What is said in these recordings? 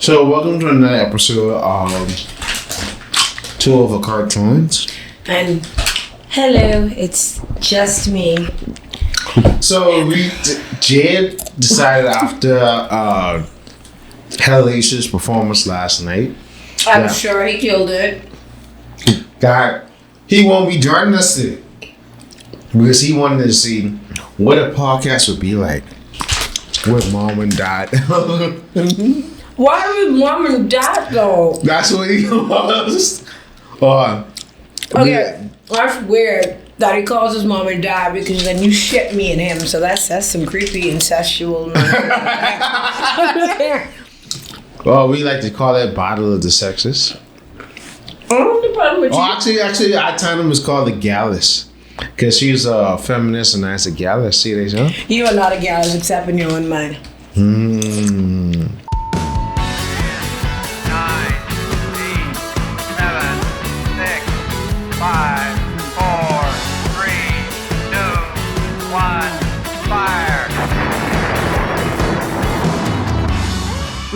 So, welcome to another episode of Two Over Cartoons. And hello, it's just me. So, Jade decided after Hellacious performance last night. I'm sure he killed it. God, he won't be joining us today because he wanted to see what a podcast would be like with mom and dad. Why would mom and dad go? That's what he was. Okay, that's weird that he calls his mom and dad because then you ship me and him. So that's some creepy incestual. Well, we like to call it Battle of the Sexes. Actually, our tandem is called the Gallus. Because she's a feminist and that's a Gallus. See that, huh? You are not a Gallus except in your own mind. 9, 8, 7, 6, 5, 4, 3, 2, 1, fire.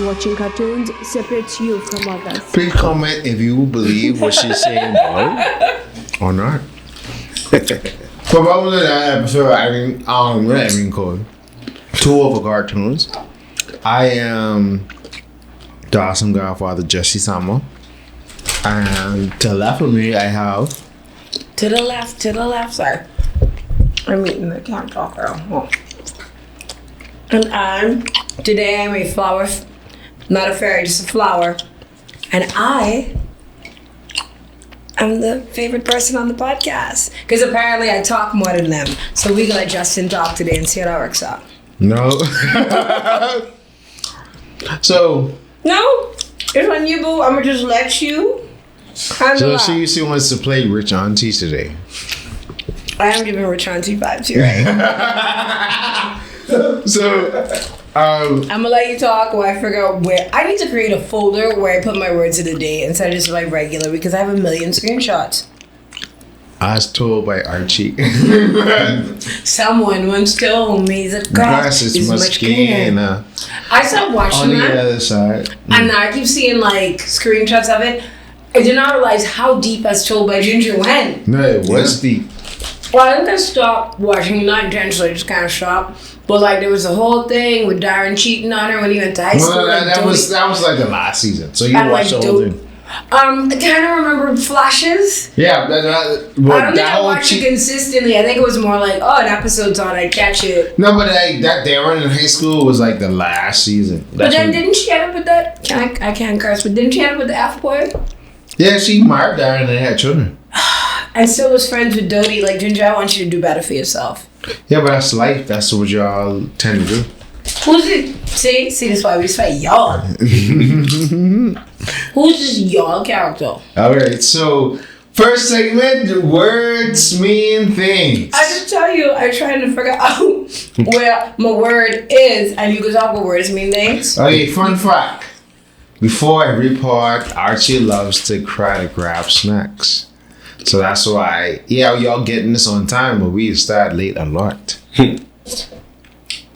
Watching cartoons separates you from others. Please comment if you believe what she's saying, or not. For welcome to that episode, called Two Over Cartoons. I am the awesome Godfather Jesse Sama, and to the left of me, I have To the left, sorry. I'm eating the cat talker. And today I'm a flower, not a fairy, just a flower. And I'm the favorite person on the podcast. Because apparently I talk more than them. So we gonna let Justin talk today and see how that works out. no. So It's on you, boo. I'm gonna just let you handle that. she wants to play Rich Auntie today. I am giving Rich Auntie vibes here, right? So I'm gonna let you talk while I figure out where. I need to create a folder where I put my words of the day instead of just my regular because I have a million screenshots. as told by Archie. Someone once told me that grass is much greener. I stopped watching On the that, other side. and now I keep seeing like screenshots of it. I did not realize how deep as told by Ginger went. No, it was deep. Well, I think I stopped watching, not intentionally, just kind of stopped. But like there was a whole thing with Darren cheating on her when he went to high school. Well, that was like the last season. So you watched the whole thing. I kind of remember flashes. Yeah, I don't think I watched it consistently. I think it was more like, oh, an episode's on, I'd catch it. No, but that Darren in high school was like the last season. But then didn't she end up with that? I can't curse, but didn't she end up with the F boy? Yeah, she married Darren and they had children. And still was friends with Dodie. Like, Ginger, I want you to do better for yourself. Yeah, but that's life. That's what y'all tend to do. Who's it? See, that's why we say y'all. Who's this y'all character? Alright, so first segment, words mean things. I just tell you, I'm trying to figure out where my word is, and you can talk about words mean things. Okay, fun fact. Before every part, Archie loves to try to grab snacks. So that's why, y'all getting this on time, but we start late a lot.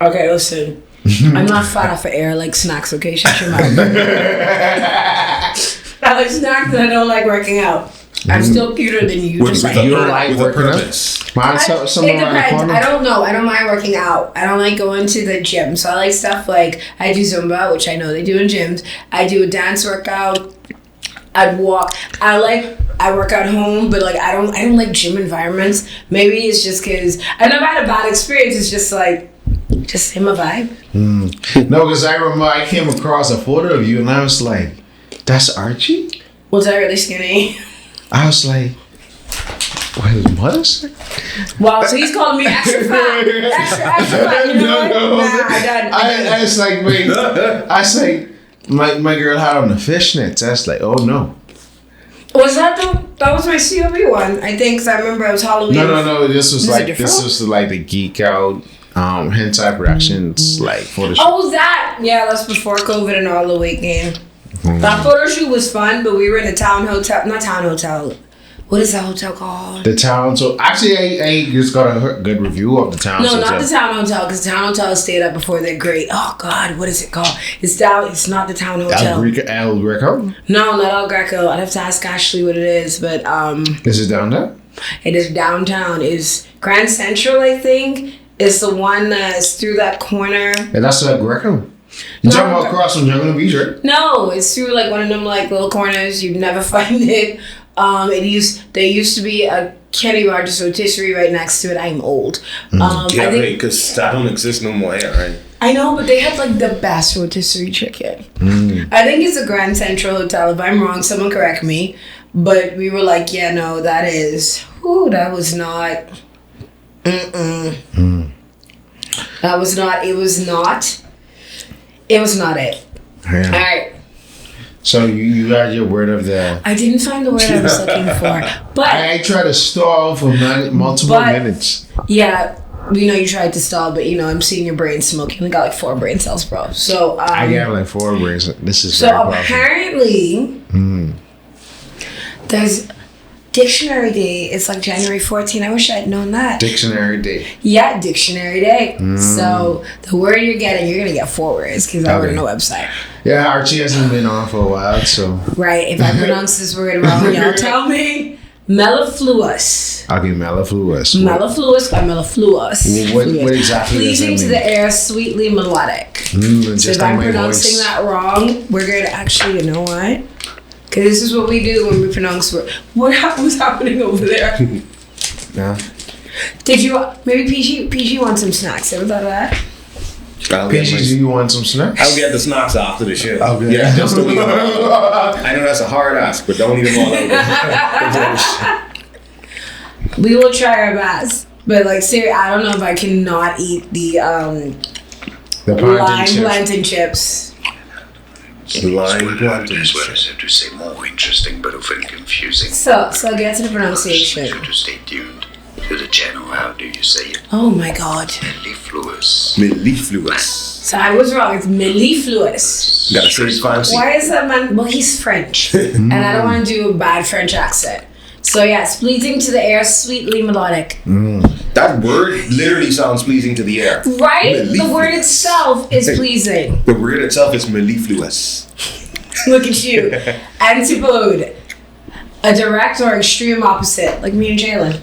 Okay, listen. I'm not fat off of air like snacks, okay? Shut your mouth. I like snacks and I don't like working out. I'm still cuter than you. With a purpose. It depends. I don't know. I don't mind working out. I don't like going to the gym. So I like stuff like I do Zumba, which I know they do in gyms. I do a dance workout. I'd walk. I work out home, but like I don't like gym environments. Maybe it's just because I never had a bad experience. It's just like just in my vibe. No, because I remember I came across a photo of you and I was like, that's Archie? Was I really skinny? I was like, what, his mother's? Wow, so he's calling me extra fat. Extra fat. You know what? Nah, I was like, wait. I was like, my girl had on the fishnets. I was like, oh no. Was that was my COB one? I think, because I remember it was Halloween. No. This was like the Geek Out hentai productions like photo shoot. Oh, that. Yeah, that's before COVID and all the weight gain. That photo shoot was fun, but we were in a town hotel. Not town hotel. What is that hotel called? The Town. So actually, I just got a good review of the Town. No, Hotel. not the Town Hotel, because the Town Hotel stayed up before they're great. Oh God, what is it called? It's down. It's not the Town Hotel. El Greco. No, not El Greco. I'd have to ask Ashley what it is, but Is it down there? it is downtown. It's Grand Central, I think. It's the one that's through that corner. And that's El Greco. You talking about across from Jungle Beach, right? No, it's through like one of them like little corners. You'd never find it. There used to be a Kenny Rogers rotisserie right next to it. I'm old. Yeah, because that don't exist no more, right? I know, but they had like the best rotisserie chicken. I think it's a Grand Central Hotel. If I'm wrong, someone correct me. But we were like, yeah, no, that is. Ooh, that was not. That was not. It was not. It was not it. Yeah. All right. So you got your word of the. I didn't find the word I was looking for, but I tried to stall for multiple minutes. Yeah, you tried to stall, but I'm seeing your brain smoke. You only got like 4 brain cells, bro. So I got like 4 brains. This is so apparently there's Dictionary Day. It's like January 14th. I wish I'd known that. Dictionary Day. Yeah, Dictionary Day. So the word you're gonna get 4 words because I went on the website. Yeah, Archie hasn't been on for a while, so. Right. If I pronounce this word wrong, y'all tell me. Mellifluous. Okay, mellifluous. Mellifluous or mellifluous. What exactly Pleasing does to that the air, sweetly melodic. So just if like I'm my pronouncing voice. that wrong, we're going to actually, you know what? Because this is what we do when we pronounce words. What's happening over there? Yeah. Did you, maybe PG wants some snacks. Ever thought of that? Peaches, do you want some snacks? I'll get the snacks after the show. Okay. Yeah, just don't eat them all out. I know that's a hard ask, but don't eat them all out. We will try our best. But like, seriously, I don't know if I cannot eat the lime plantain chips. Lime plantain as well as to say more interesting but often confusing. So get to the pronunciation. So to stay tuned to the channel. How do you say it? Oh my God. Mellifluous. Mellifluous. So I was wrong. It's mellifluous. Gotta say it's fancy. Why is that man? Well, he's French, and I don't want to do a bad French accent. So yes, pleasing to the air, sweetly melodic. That word literally sounds pleasing to the air. Right? The Mellifluous. word itself is pleasing. The word itself is mellifluous. Look at you. Antipode. A direct or extreme opposite, like me and Jalen.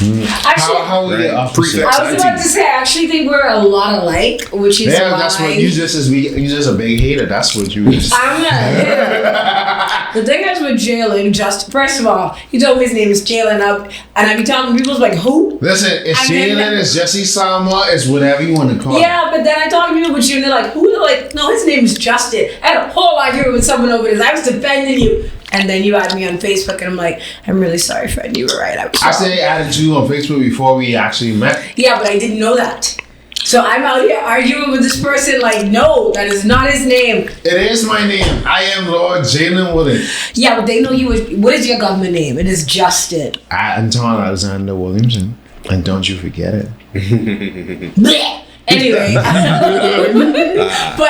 Actually, How are you opposite? I was about to say, I actually think we're a lot alike, which is Yeah, why that's what you just a big hater. That's what you is. I'm not a hater. The thing is with Jalen, just first of all, he told me his name is Jalen up, and I be telling people like who? Listen, it's And then- Jalen, it's Jesse Salma, it's whatever you want to call it. Yeah, but then I talk to people with you, and they're like, who? They're like, no, his name is Justin. I had a whole argument with someone over this. I was defending you. And then you add me on Facebook, and I'm like, I'm really sorry, friend. You were right. I was I wrong. said I added you on Facebook before we actually met. Yeah, but I didn't know that. So I'm out here arguing with this person like, no, that is not his name. It is my name. I am Lord Jalen Willard. Yeah, but they know you. What is your government name? It is Justin. Anton Alexander Williamson. And don't you forget it. Blech. Anyway, but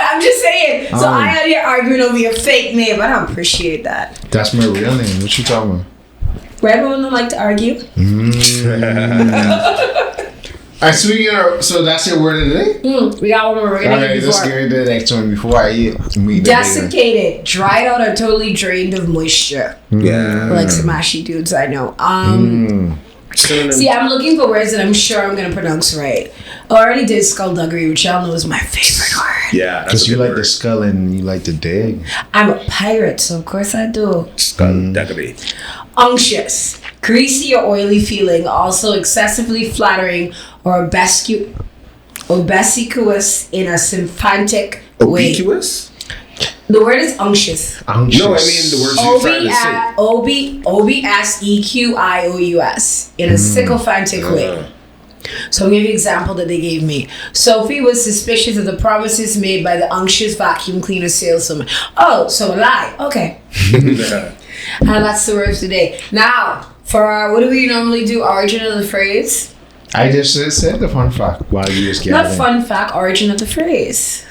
I'm just saying. So I out here arguing over your fake name. I don't appreciate that. That's my real name. What you talking about? Where everyone don't like to argue. Alright, so that's your word of the day? We got one more. We're gonna Alright, eat let's before. get into the next one before I eat meat. Desiccated, dried out, or totally drained of moisture. Yeah. Like some ashy dudes I know. See, I'm looking for words that I'm sure I'm gonna pronounce right. I already did skullduggery, which y'all know is my favorite word. Yeah, that's Because a you good like word. the skull and you like to dig. I'm a pirate, so of course I do. Skullduggery. Unctuous, greasy or oily feeling, also excessively flattering or obsequious in a symphatic way. Ubiquitous? The word is unctuous. No, I mean the words you're trying to say. O-B-S-E-Q-I-O-U-S in a sycophantic way. So I'll give you an example that they gave me. Sophie was suspicious of the promises made by the unctuous vacuum cleaner saleswoman. Oh, so a lie. Okay. And that's the word of the day. Now, for our, what do we normally do? Origin of the phrase? I just said the fun fact while you just Not gathered. fun fact, origin of the phrase.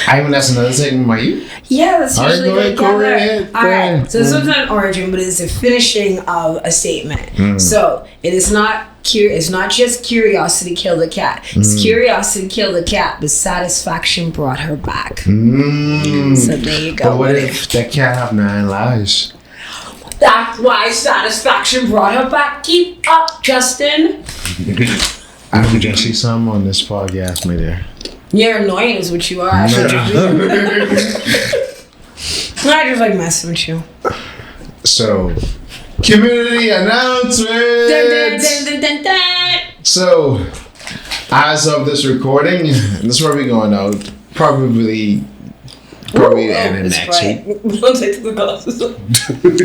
I mean, that's another segment by you. Yeah, that's All right, usually go ahead, together. go All ahead. right, so this one's not an origin, but it's a finishing of a statement. So it is not it's not just curiosity killed the cat. It's curiosity killed the cat, but satisfaction brought her back. So there you go. But what if that cat have 9 lives? That's why satisfaction brought her back. Keep up, Justin. I would just see some on this podcast, my dear. You're annoying is what you are. I just like messing with you. So, community announcements. Dun, dun, dun, dun, dun. So, as of this recording, this is where we're going out. Probably the end of next week. Once I took the glasses off.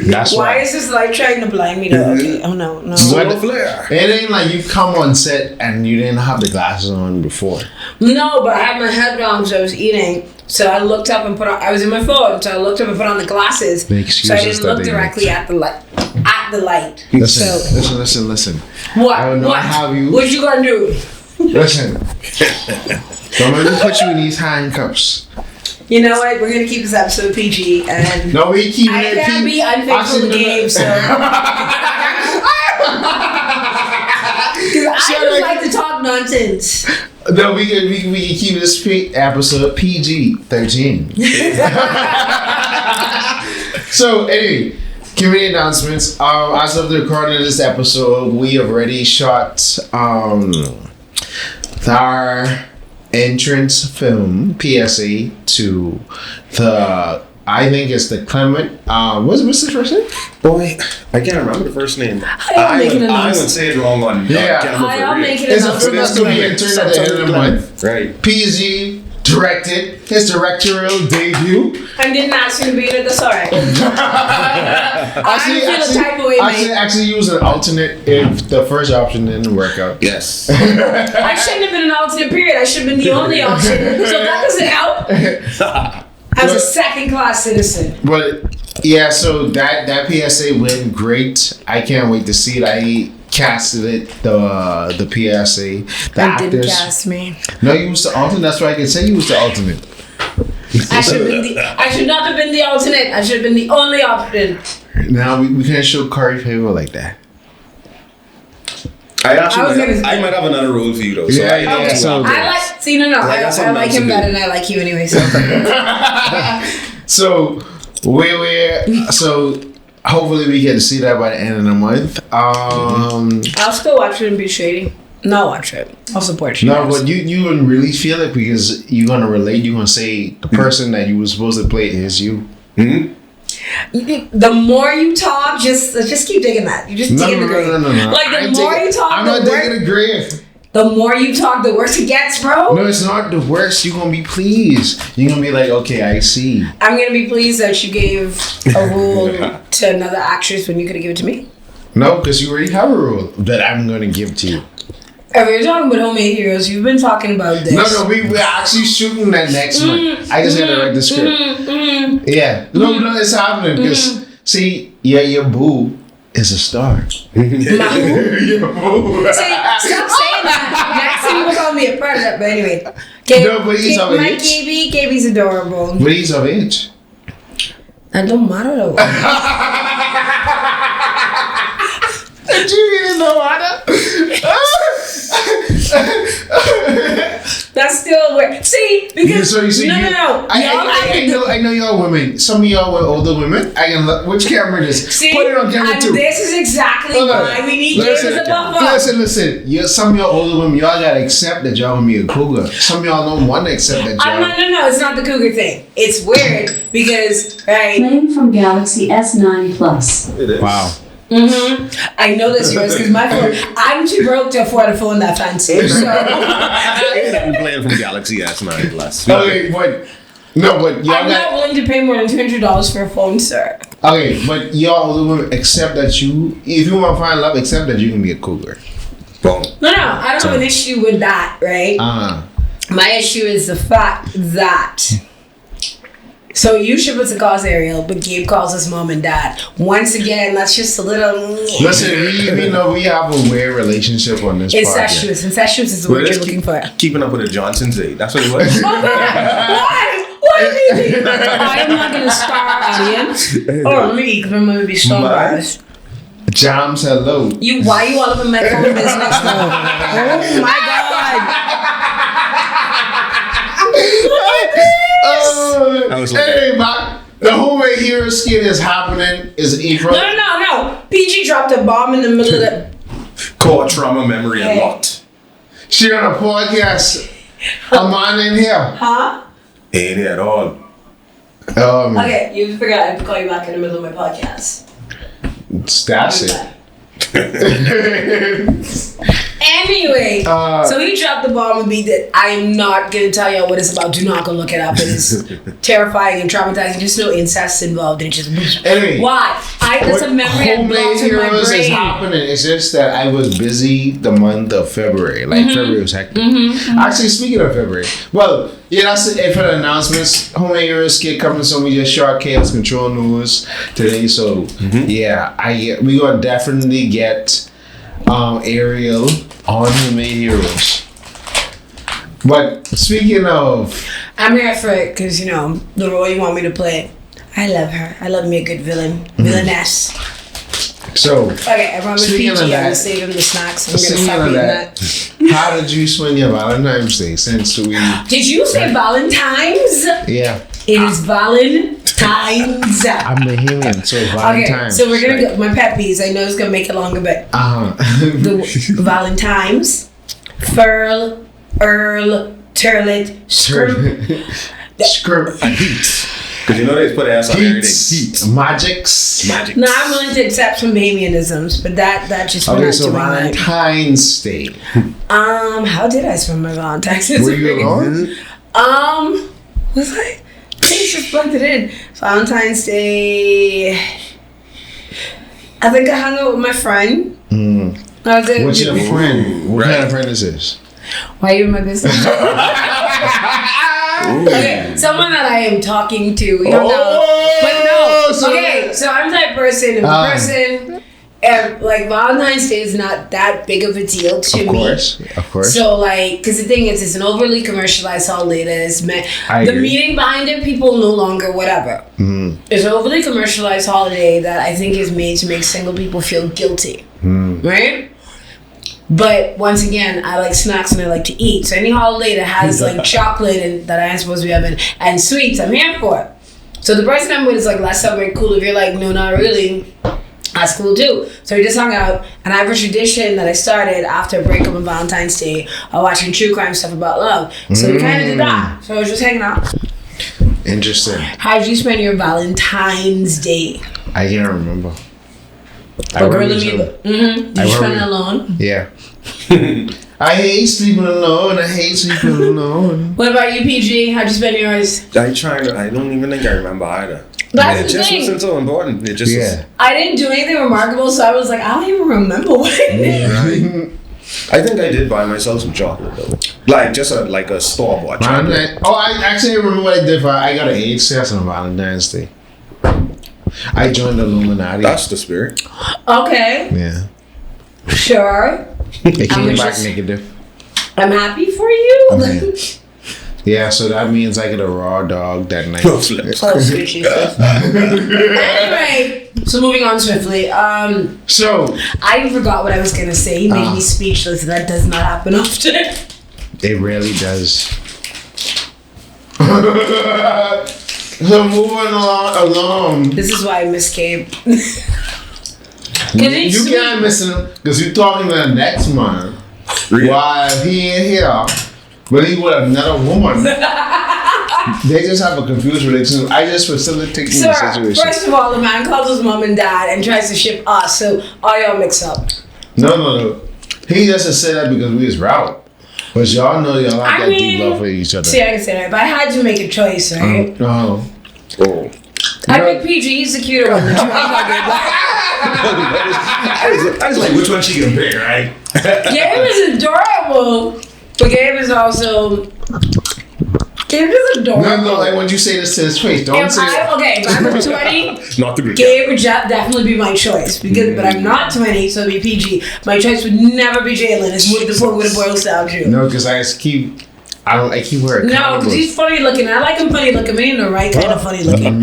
That's Why right. is this light trying to blind me though? Okay. Oh no. But it ain't like you come on set and you didn't have the glasses on before. No, but I had my head down because I was eating. So I looked up and I was in my phone, so I looked up and put on the glasses. The excuses So I didn't that look they directly at the light. Listen. What? I will not What? have you. What you gonna do? Listen. Don't let me put you in these handcuffs. You know what? We're gonna keep this episode PG, and No, we keep I it. can't be unfaithful to Gabe, so. Because I just like to talk nonsense. No, we can keep this episode PG-13. So anyway, community announcements. As of the recording of this episode, we have already shot our entrance film PSA to the. I think it's the Clement. What's the first name? Boy, I can't remember the first name. I'll make it a I note. would say it wrong on Yeah. camera I'll for real. make it It's a a note. film that's to be entered at the end of the month. Right. PG directed his directorial debut. I didn't ask you to be in it, that's alright. I feel the type of way, mate. Actually use an alternate if the first option didn't work out. Yes. I shouldn't have been an alternate period. I should have been the only option. So that doesn't help. As a second-class citizen. But yeah, so that PSA went great. I can't wait to see it. I casted it, the PSA. The You actors. didn't cast me. No, you was the alternate. That's why I can say you was the alternate. I should not have been the alternate. I should have been the only option. Now we can't show Corey favor like that. I gonna- might have another role for you though. So Yeah, I don't yeah, know. so- I like him better than I like you anyway. So So hopefully we get to see that by the end of the month. I'll still watch it and be shady. No, watch it. I'll support you. No, guys. but you wouldn't really feel it because you're gonna relate. You're gonna say the person that you were supposed to play is you. The more you talk, just keep digging that. You just digging the grave. No. Like the more you talk, I'm the not digging the grave. The more you talk, the worse it gets, bro. No, it's not the worst. You're gonna be pleased. You're gonna be like, okay, I see. I'm gonna be pleased that you gave a role to another actress when you could have given it to me. No, because you already have a role that I'm gonna give to you. If you're talking about Homemade Heroes, you've been talking about this. No, we're actually shooting that next month. I just gotta write the script. Yeah. No, it's happening because see, your boo is a star. My who? Your boo. Stop saying that. Next thing you will call me a predator. But anyway, Gabe, No, but he's of my age. Gaby's adorable. But he's of age. That don't matter though. Did you really know that? That's still weird. See, because So you see, no. Y'all have I know y'all women. Some of y'all were older women. I can look. Which camera it is? See, Put it on camera and too. this is exactly Hold on. why we need Gabe as a buffer. Listen. Some of y'all older women, y'all gotta accept that y'all gonna be a cougar. Some of y'all don't want to accept that y'all. No, it's not the cougar thing. It's weird because, right? Playing from Galaxy S9 Plus. It is. Wow. I know this yours because my phone, I'm too broke to afford a phone that fancy. So, I'm playing from Galaxy S9 Plus. Okay, but y'all I'm not got. willing to pay more than $200 for a phone, sir. Okay, but y'all older women accept that you. If you want to find love, accept that you can be a cougar. Boom. No, I don't have an issue with that, right? My issue is the fact that. So you ship us a cause Ariel, but Gabe calls us mom and dad. Once again, that's just a little. Listen, we know we have a weird relationship on this podcast. Incestuous is the word you're looking for. Keeping up with the Johnsons, eh? That's what it was. Oh, God. What? I'm not gonna star audience. Or me, because I'm gonna be stars. Jams, hello. Why you all up in my phone business now? Oh my god. I was like, Hey, man. The whole way here skin is happening is April. No. PG dropped a bomb in the middle of the. core trauma memory unlocked. She on a podcast. A man in here. Huh? Ain't it at all. Okay, you forgot I have to call you back in the middle of my podcast. That's it. Anyway, so he dropped the bomb and beat that. I am not gonna tell you what it's about. Do not go look it up. It is terrifying and traumatizing. Just no incest involved. And just Anyway, why? That's a memory I blocked in my Heroes is brain. happening. It's just that I was busy the month of February. Like February was hectic. Actually, speaking of February, well, yeah, that's it for the announcements. Homemade Heroes kid coming, so we just shot Chaos Control news today. So yeah, we gonna definitely get Ariel on Homemade Heroes. But speaking of, I'm here for it because the role you want me to play. I love her. I love me a good villainess. so Okay, I promise Speaking PG. of I'm that- gonna save him the snacks. I'm gonna speaking stop of eating that, that. how did you spend your Valentine's Day since we? Did you say Valentine's? Yeah, It is Valentine's. I'm Bahamian, so Okay, Valentine's. so we're gonna go. My pet peeves. I know it's gonna make it longer, but the Valentine's, Furl, Earl, Turlet, Skirp. Skirt heat. Because you know they put ass on everything. Heat. Magics. Magic. No, I'm willing to accept some Bahamianisms, but that just we're Okay, not so doing that. Valentine's Day. How did I spend my Valentine's Day? Were you alone? Was I? Things just blended in. Valentine's Day. I think I hung out with my friend. I was at, What's your friend? What Right. kind of friend is this? Why are you in my business? Okay, someone that I am talking to. You don't know. But no. Okay, so I'm that person. Like Valentine's Day is not that big of a deal to Of me. course. So like, because the thing is, it's an overly commercialized holiday that is meant. I The agree. meaning behind it, people no longer whatever. It's an overly commercialized holiday that I think is made to make single people feel guilty, right? But once again, I like snacks and I like to eat. So any holiday that has like chocolate and that I am supposed to be having and sweets, I'm here for it. So the person I'm with is like, let's celebrate, cool. If you're like, no, not really, that's cool too. So we just hung out, and I have a tradition that I started after a breakup on Valentine's Day of watching true crime stuff about love. So we kind of did that. So I was just hanging out. Interesting. How did you spend your Valentine's Day? I can't remember. Did you I spend it remember. alone? Yeah. I hate sleeping alone. I hate sleeping alone. What about you, PG? How'd you spend yours? I don't even think I remember either. That's It the just thing. wasn't so important. It just Yeah. I didn't do anything remarkable, so I was like, I don't even remember what I did. I think I did buy myself some chocolate though. Like just a store-bought chocolate. Valentine. Oh, I actually remember what I did for. I got an age test on Valentine's Day. I joined the Illuminati. That's the spirit. Okay, Yeah. sure. It came was back just- negative. I'm happy for you. Okay. Yeah, so that means I get a raw dog that night. No flips. Oh, sweet Jesus. Anyway, so moving on swiftly. So I forgot what I was gonna say. He made me speechless. That does not happen often. it really does. So moving along. This is why I miss Gabe. You can't miss him because you're talking to the next man. Really? While he ain't here, but he with another woman. They just have a confused relationship. I just facilitate the Sir, situation. first of all, the man calls his mom and dad and tries to ship us, so all y'all mix up. No. He just said that because we was route. But y'all know y'all have I that mean, deep love for each other. See, I can say that. If I had to make a choice, right? Oh. Oh. I'd make PG. He's the cuter one. The two I was like, which one she gonna pick, right? Gabe is adorable, but Gabe is also. Gabe is adorable. No, like when you say this to his face, don't say it. If I'm 20, Not the good Gabe would definitely be my choice. But I'm not 20, so it'd be PG. My choice would never be Jalen. It's what the boy with a boiled down to. No, because I just keep I keep her No, accountable. because he's funny looking. I like him funny looking. Me in the right kind of funny looking.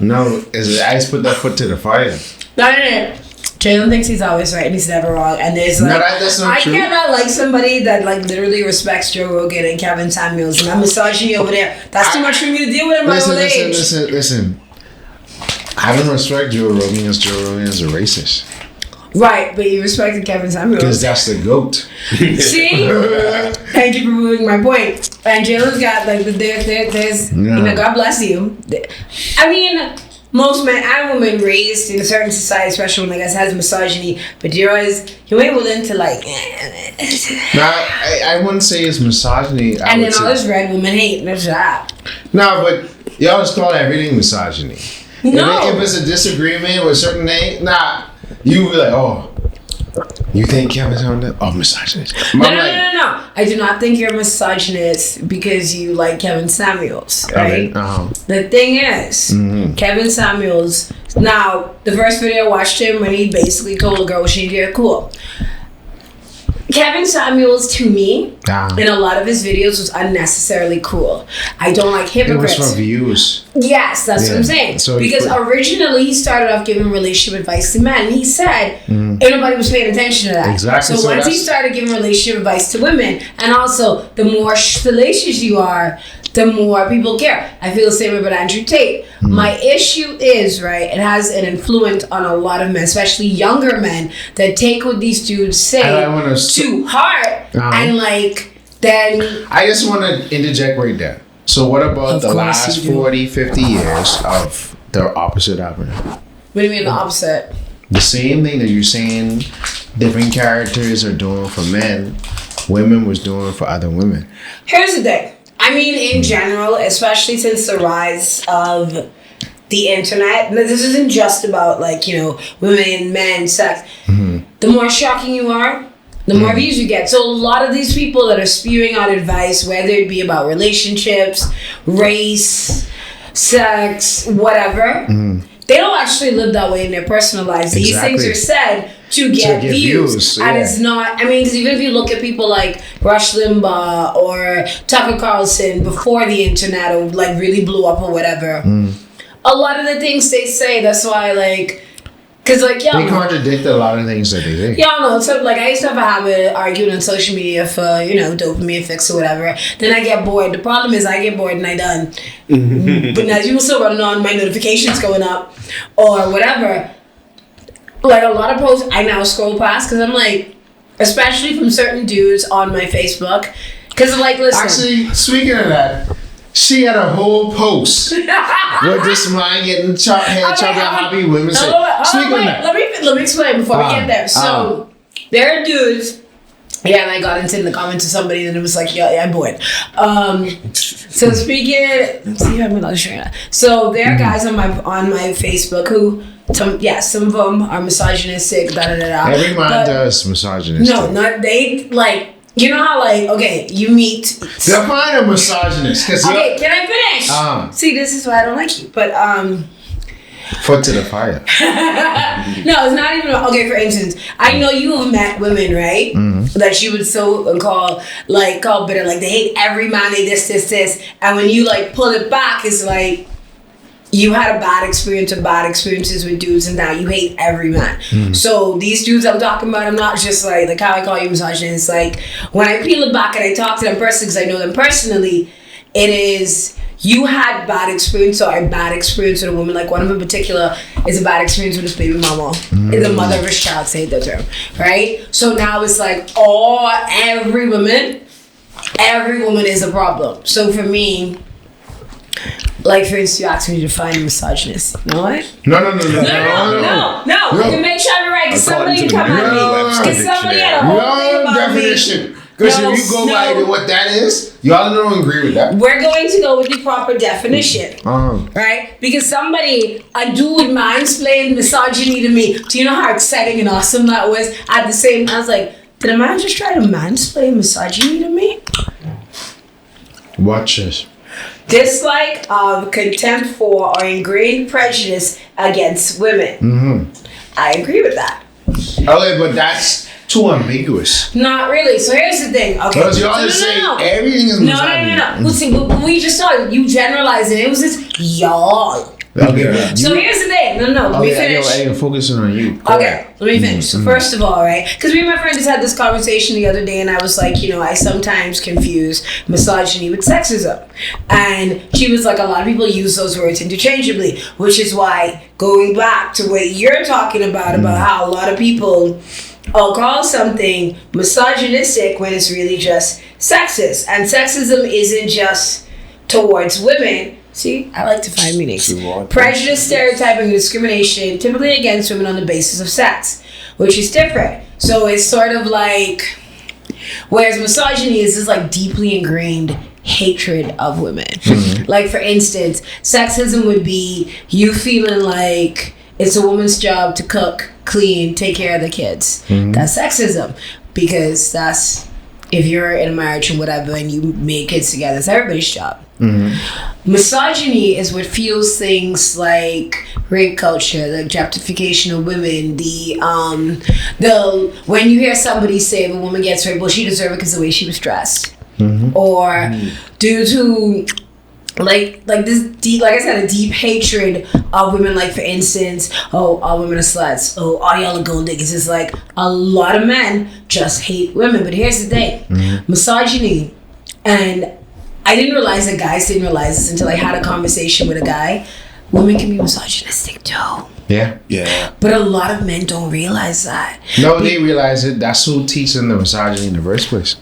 No, I just put that foot to the fire. No. Jalen thinks he's always right and he's never wrong. And there's like, that's not I true. cannot like somebody that like literally respects Joe Rogan and Kevin Samuels and I'm misogyny over there. That's too much for me to deal with in my old age. Listen. I don't respect Joe Rogan because Joe Rogan is a racist. Right, but you respected Kevin Samuels. Because that's the GOAT. See? Thank you for proving my point. And Jalen's got like there's you know, God bless you. I mean, most men and women raised in a certain society, especially when I guess has misogyny, but you ain't willing to like. Now, I wouldn't say it's misogyny. And then all this red woman hate. That's that. No, but y'all just call everything misogyny. No. If it's a disagreement with certain things, you be like, oh, you think Kevin's on that? Oh, misogynist. No. I do not think you're a misogynist because you like Kevin Samuels, right? Okay. The thing is, Kevin Samuels. Now, the first video I watched him when he basically told a girl what she did, cool. Kevin Samuels, to me, in a lot of his videos, was unnecessarily cruel. I don't like hypocrites. It was for views. Yes, that's what I'm saying. So because originally he started off giving relationship advice to men. He said ain't nobody was paying attention to that. Exactly. So once he started giving relationship advice to women, and also the more salacious you are, the more people care. I feel the same way about Andrew Tate. My issue is, right, it has an influence on a lot of men, especially younger men, that take what these dudes say to heart and like then... I just want to interject right there. So what about the last 40, 50 years of the opposite happening? What do you mean the opposite? The same thing that you're saying different characters are doing for men, women was doing for other women. Here's the thing. I mean, in general, especially since the rise of the internet, this isn't just about like, you know, women, men, sex. The more shocking you are, the more views you get. So a lot of these people that are spewing out advice, whether it be about relationships, race, sex, whatever, they don't actually live that way in their personal lives. Exactly. These things are said to get views. And it's not, I mean, because even if you look at people like Rush Limbaugh or Tucker Carlson before the internet or like really blew up or whatever, a lot of the things they say, that's why like, because like, y'all they contradict a lot of things that they say. Y'all know, so like I used to have a habit of arguing on social media for, you know, dopamine fix or whatever. Then I get bored. The problem is I get bored and I done. But now you still running on my notifications going up or whatever. Like a lot of posts I now scroll past because I'm like, especially from certain dudes on my Facebook. Because like, listen. Actually, speaking of that, she had a whole post with this man getting chopped out happy women. Speaking of that. Let me explain before we get there. So there are dudes. Yeah, and I got into the comments of somebody and it was like, yeah, I'm bored. So speaking, let's see if I'm gonna show you that. So there are guys on my Facebook who, some of them are misogynistic. Every man does misogynistic. No, not they like. You know how like, okay, you meet... Define a misogynist. Okay, can I finish? See, this is why I don't like you, but foot to the fire. No, it's not even... Okay, for instance, I know you have met women, right? That you would so call bitter. Like, they hate every man, they this. And when you, like, pull it back, it's like... You had a bad experience or bad experiences with dudes and now you hate every man. So these dudes I'm talking about, I'm not just like how I call you misogynist. Like when I peel it back and I talk to them personally because I know them personally, it is you had bad experience or a bad experience with a woman. Like one of them in particular is a bad experience with his baby mama. Is the mother of his child, say the term. Right? So now it's like every woman is a problem. So for me, like, for instance, you asked me to define a misogynist. You know what? No. I can make sure I'm right, because somebody can come at me. Because somebody had a whole thing about definition. Because if you go by what that is, y'all don't agree with that. We're going to go with the proper definition. Right? Because a dude mansplained misogyny to me. Do you know how exciting and awesome that was? At the same time, I was like, did a man just try to mansplain misogyny to me? Watch this. Dislike of contempt for or ingrained prejudice against women. I agree with that. Okay, but that's too ambiguous. Not really. So here's the thing. Okay. Because you always say everything is misogyny. No. Well, see, but when we just started, you generalized it. It was just y'all. Okay. So here's the thing. No. Let me finish. I am focusing on you. Okay, let me finish. So first of all, right, because me and my friend just had this conversation the other day, and I was like, I sometimes confuse misogyny with sexism, and she was like, a lot of people use those words interchangeably, which is why going back to what you're talking about how a lot of people call something misogynistic when it's really just sexist, and sexism isn't just towards women. See, I like to find meanings. Prejudice, stereotyping, and discrimination, typically against women on the basis of sex, which is different. So it's sort of like, whereas misogyny is this like deeply ingrained hatred of women. Like for instance, sexism would be you feeling like it's a woman's job to cook, clean, take care of the kids. That's sexism, because that's, if you're in a marriage and whatever and you make kids together, it's everybody's job. Misogyny is what fuels things like rape culture, the objectification of women, the when you hear somebody say if a woman gets raped, well, she deserved it because of the way she was dressed, or due to like this deep, like I said, a deep hatred of women. Like for instance, all women are sluts. All y'all are gold diggers. It's like a lot of men just hate women. But here's the thing, misogyny, and I didn't realize that guys didn't realize this until I had a conversation with a guy. Women can be misogynistic too. Yeah. But a lot of men don't realize that. No, they realize it. That's who teaching the misogyny in the first place.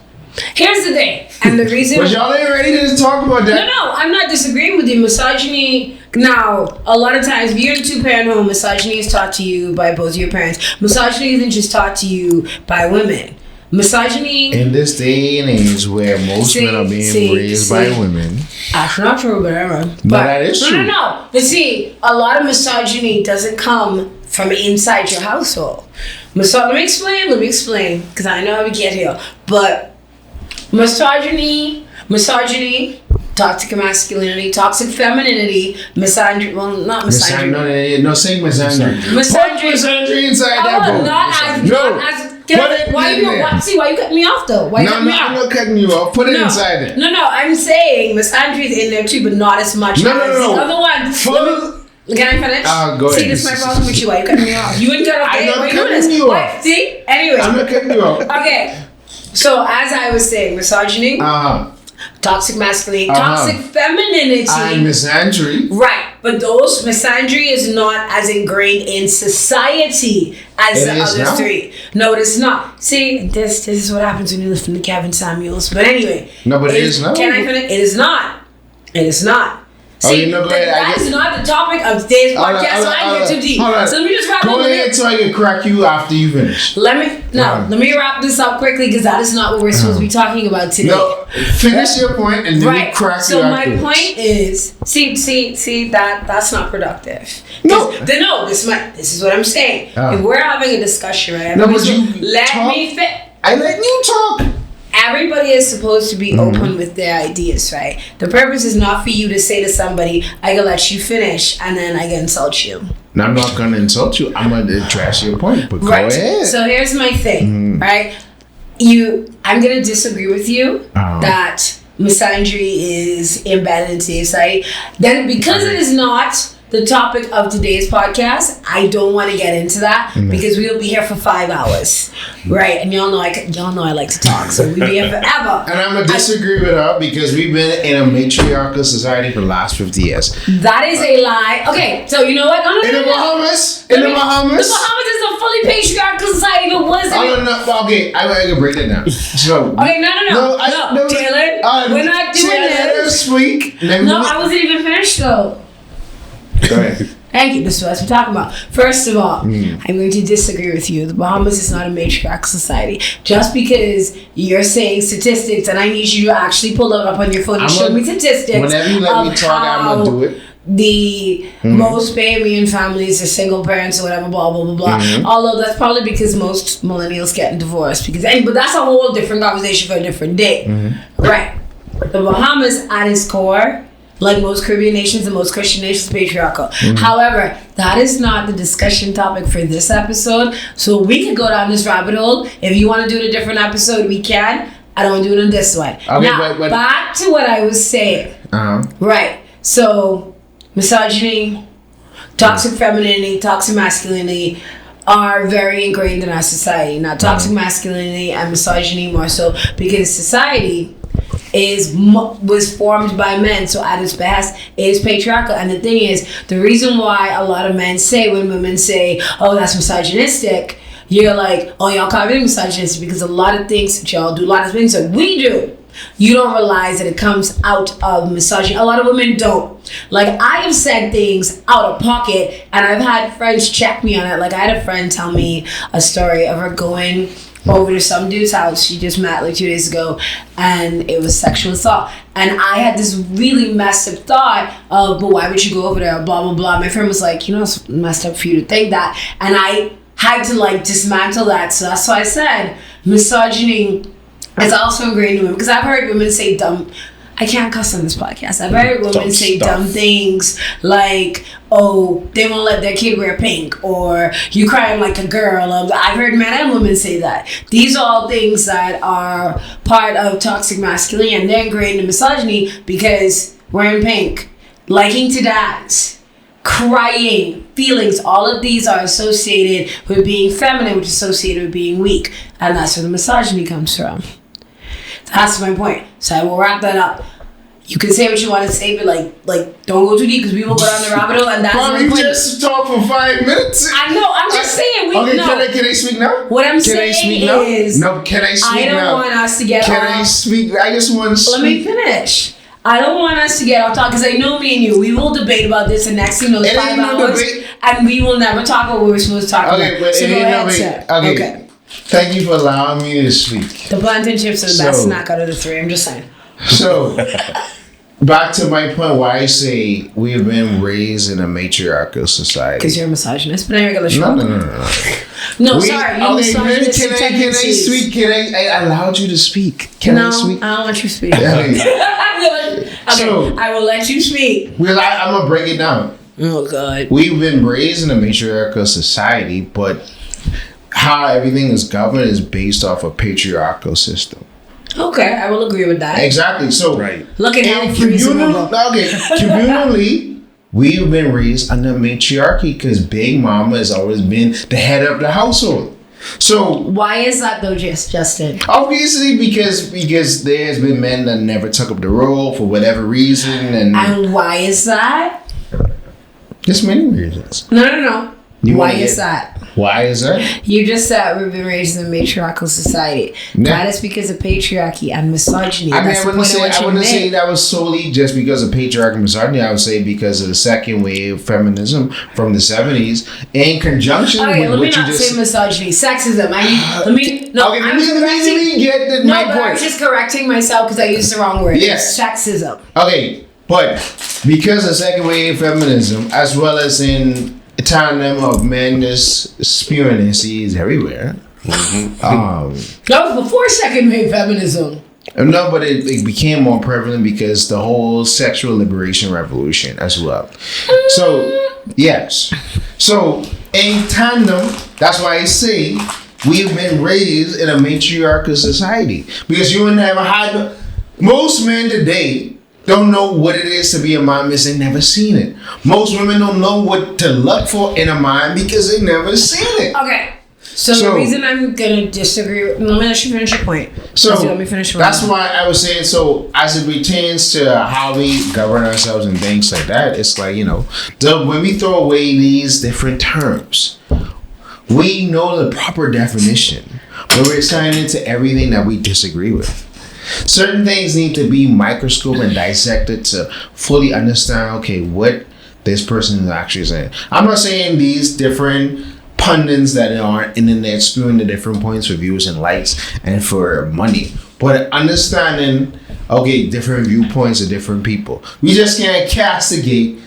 Here's the thing, and the reason. But y'all ain't ready to talk about that. No, I'm not disagreeing with you. Misogyny. Now, a lot of times, if you're in a two-parent home, misogyny is taught to you by both your parents. Misogyny isn't just taught to you by women. Misogyny in this day and age where most men are being raised by women. That's not true, but that is true. No. But see, a lot of misogyny doesn't come from inside your household. Let me explain, because I know how we get here. But misogyny, toxic masculinity, toxic femininity, misandry. Well, not misandry. No, say misandry. Misandry inside that boat. Why you cutting me off though? I'm not cutting you off. Put it inside it. No, I'm saying misandry is in there too, but not as much as the other one. Can I finish? Go ahead. See, this is my problem with you. Why you cutting me off? You wouldn't cut off. I'm not cutting you off. See? Anyway. I'm not cutting you off. Okay. So as I was saying, misogyny, toxic masculinity, toxic femininity, and misandry. Right, but those misandry is not as ingrained in society as the other three. No, it is not. See, this is what happens when you listen to Kevin Samuels. But anyway, no, but it is not. Can I finish? It is not. It is not. See, that is not the topic of today's podcast, so I get too deep. So let me just wrap up. Go ahead so I can crack you after you finish. Let me wrap this up quickly, because that is not what we're supposed to be talking about today. No, finish your point and then we crack you So my point is, see that's not productive. No, this is what I'm saying. If we're having a discussion, right? No, but you let me fit. I let you talk. Everybody is supposed to be open with their ideas, right? The purpose is not for you to say to somebody, I can let you finish, and then I can insult you. No, I'm not going to insult you. I'm going to trash your point, but go ahead. So here's my thing, right? I'm going to disagree with you that misandry is embedded in today's society. Then because it is not the topic of today's podcast, I don't want to get into that because we'll be here for 5 hours, right? And y'all know I like to talk, so we'll be here forever. And I'm gonna disagree with her because we've been in a matriarchal society for the last 50 years. That is a lie. Okay, so you know what? No. The Bahamas is a fully patriarchal society. It wasn't. Okay, I can break that down. So, okay, no, Taylor, we're not doing this. I wasn't even finished though. Go ahead. Thank you. This is what we're talking about. First of all, I'm going to disagree with you. The Bahamas is not a matriarchal society. Just because you're saying statistics, and I need you to actually pull it up on your phone and show me statistics. Whenever you let me talk, I'm going to do it. The most Bahamian families are single parents or whatever, blah, blah, blah, blah. Although that's probably because most millennials getting divorced. But that's a whole different conversation for a different day. Right. The Bahamas, at its core, Like most Caribbean nations and most Christian nations, patriarchal. However, that is not the discussion topic for this episode. So we could go down this rabbit hole. If you want to do it a different episode, we can. I don't want to do it in this one. Okay, now, back to what I was saying. Right. So, misogyny, toxic femininity, toxic masculinity are very ingrained in our society. Now, toxic masculinity and misogyny more so because society was formed by men, so at its best it is patriarchal. And the thing is, the reason why a lot of men say when women say, oh, that's misogynistic, you're like, oh, y'all can't be misogynistic, because a lot of things that y'all do, a lot of things that we do, you don't realize that it comes out of misogyny. A lot of women don't. Like, I have said things out of pocket, and I've had friends check me on it. Like, I had a friend tell me a story of her going over to some dude's house she just met like 2 days ago, and it was sexual assault. And I had this really messed up thought of, but why would you go over there, blah blah blah. My friend was like, you know, it's messed up for you to think that. And I had to like dismantle that. So that's why I said misogyny is also ingrained in women, because I've heard women say dumb, I can't cuss on this podcast. I've heard women say dumb things like, oh, they won't let their kid wear pink, or you crying like a girl. I've heard men and women say that. These are all things that are part of toxic masculinity, and they're ingrained in misogyny, because wearing pink, liking to dance, crying, feelings, all of these are associated with being feminine, which is associated with being weak. And that's where the misogyny comes from. That's my point. So I will wrap that up. You can say what you want to say, but like don't go too deep, because we will go down the rabbit hole, and that's my point. Just talk for 5 minutes. I know. I'm just saying. Can I speak now? What I'm saying is, no. Can I speak now? I don't want us to get off. Can I speak? I just want to speak. Let me finish. I don't want us to get off topic, because I know me and you, we will debate about this, and next thing you know, 5 hours, and we will never talk about what we're supposed to talk about. But so go ahead, sir. Okay. Thank you for allowing me to speak. The plantain chips are the best snack out of the three. I'm just saying. So, back to my point, why I say we have been raised in a matriarchal society. Because you're a misogynist, but anyway, let's No. Sorry, you misogynistic tendencies. I allowed you to speak. Can I speak? I don't want you to speak. Okay. So, I will let you speak. Because I'm going to break it down. Oh, God. We've been raised in a matriarchal society, but how everything is governed is based off a patriarchal system. Okay, I will agree with that. Exactly. So, look at how communally, we've been raised under matriarchy, because Big Mama has always been the head of the household. So why is that though, Justin? Obviously, because there's been men that never took up the role for whatever reason, and why is that? There's many reasons. No. Why is that? Why is that? You just said we've been raised in a matriarchal society. That is because of patriarchy and misogyny. I wouldn't say that was solely just because of patriarchy and misogyny. I would say because of the second wave feminism from the 70s, in conjunction with what you just... Okay, let me not say misogyny. Sexism. Let me get my point. I was just correcting myself because I used the wrong word. Yes. Sexism. Okay, but because of second wave feminism, as well as in tandem of men just spewing their seeds everywhere. That was before second wave feminism. No, but it became more prevalent because the whole sexual liberation revolution as well. So, yes. So, in tandem, that's why I say we've been raised in a matriarchal society. Because you would never had... Most men today don't know what it is to be a man because they never seen it. Most women don't know what to look for in a man because they never seen it. Okay. So the reason I'm gonna disagree, let me let you finish your point. So let me finish. That's why I was saying. So as it pertains to how we govern ourselves and things like that, it's like, you know, when we throw away these different terms, we know the proper definition, but we're signing into everything that we disagree with. Certain things need to be microscoped and dissected to fully understand, okay, what this person is actually saying. I'm not saying these different pundits that are internet spewing the different points for views and likes and for money, but understanding, okay, different viewpoints of different people. We just can't castigate,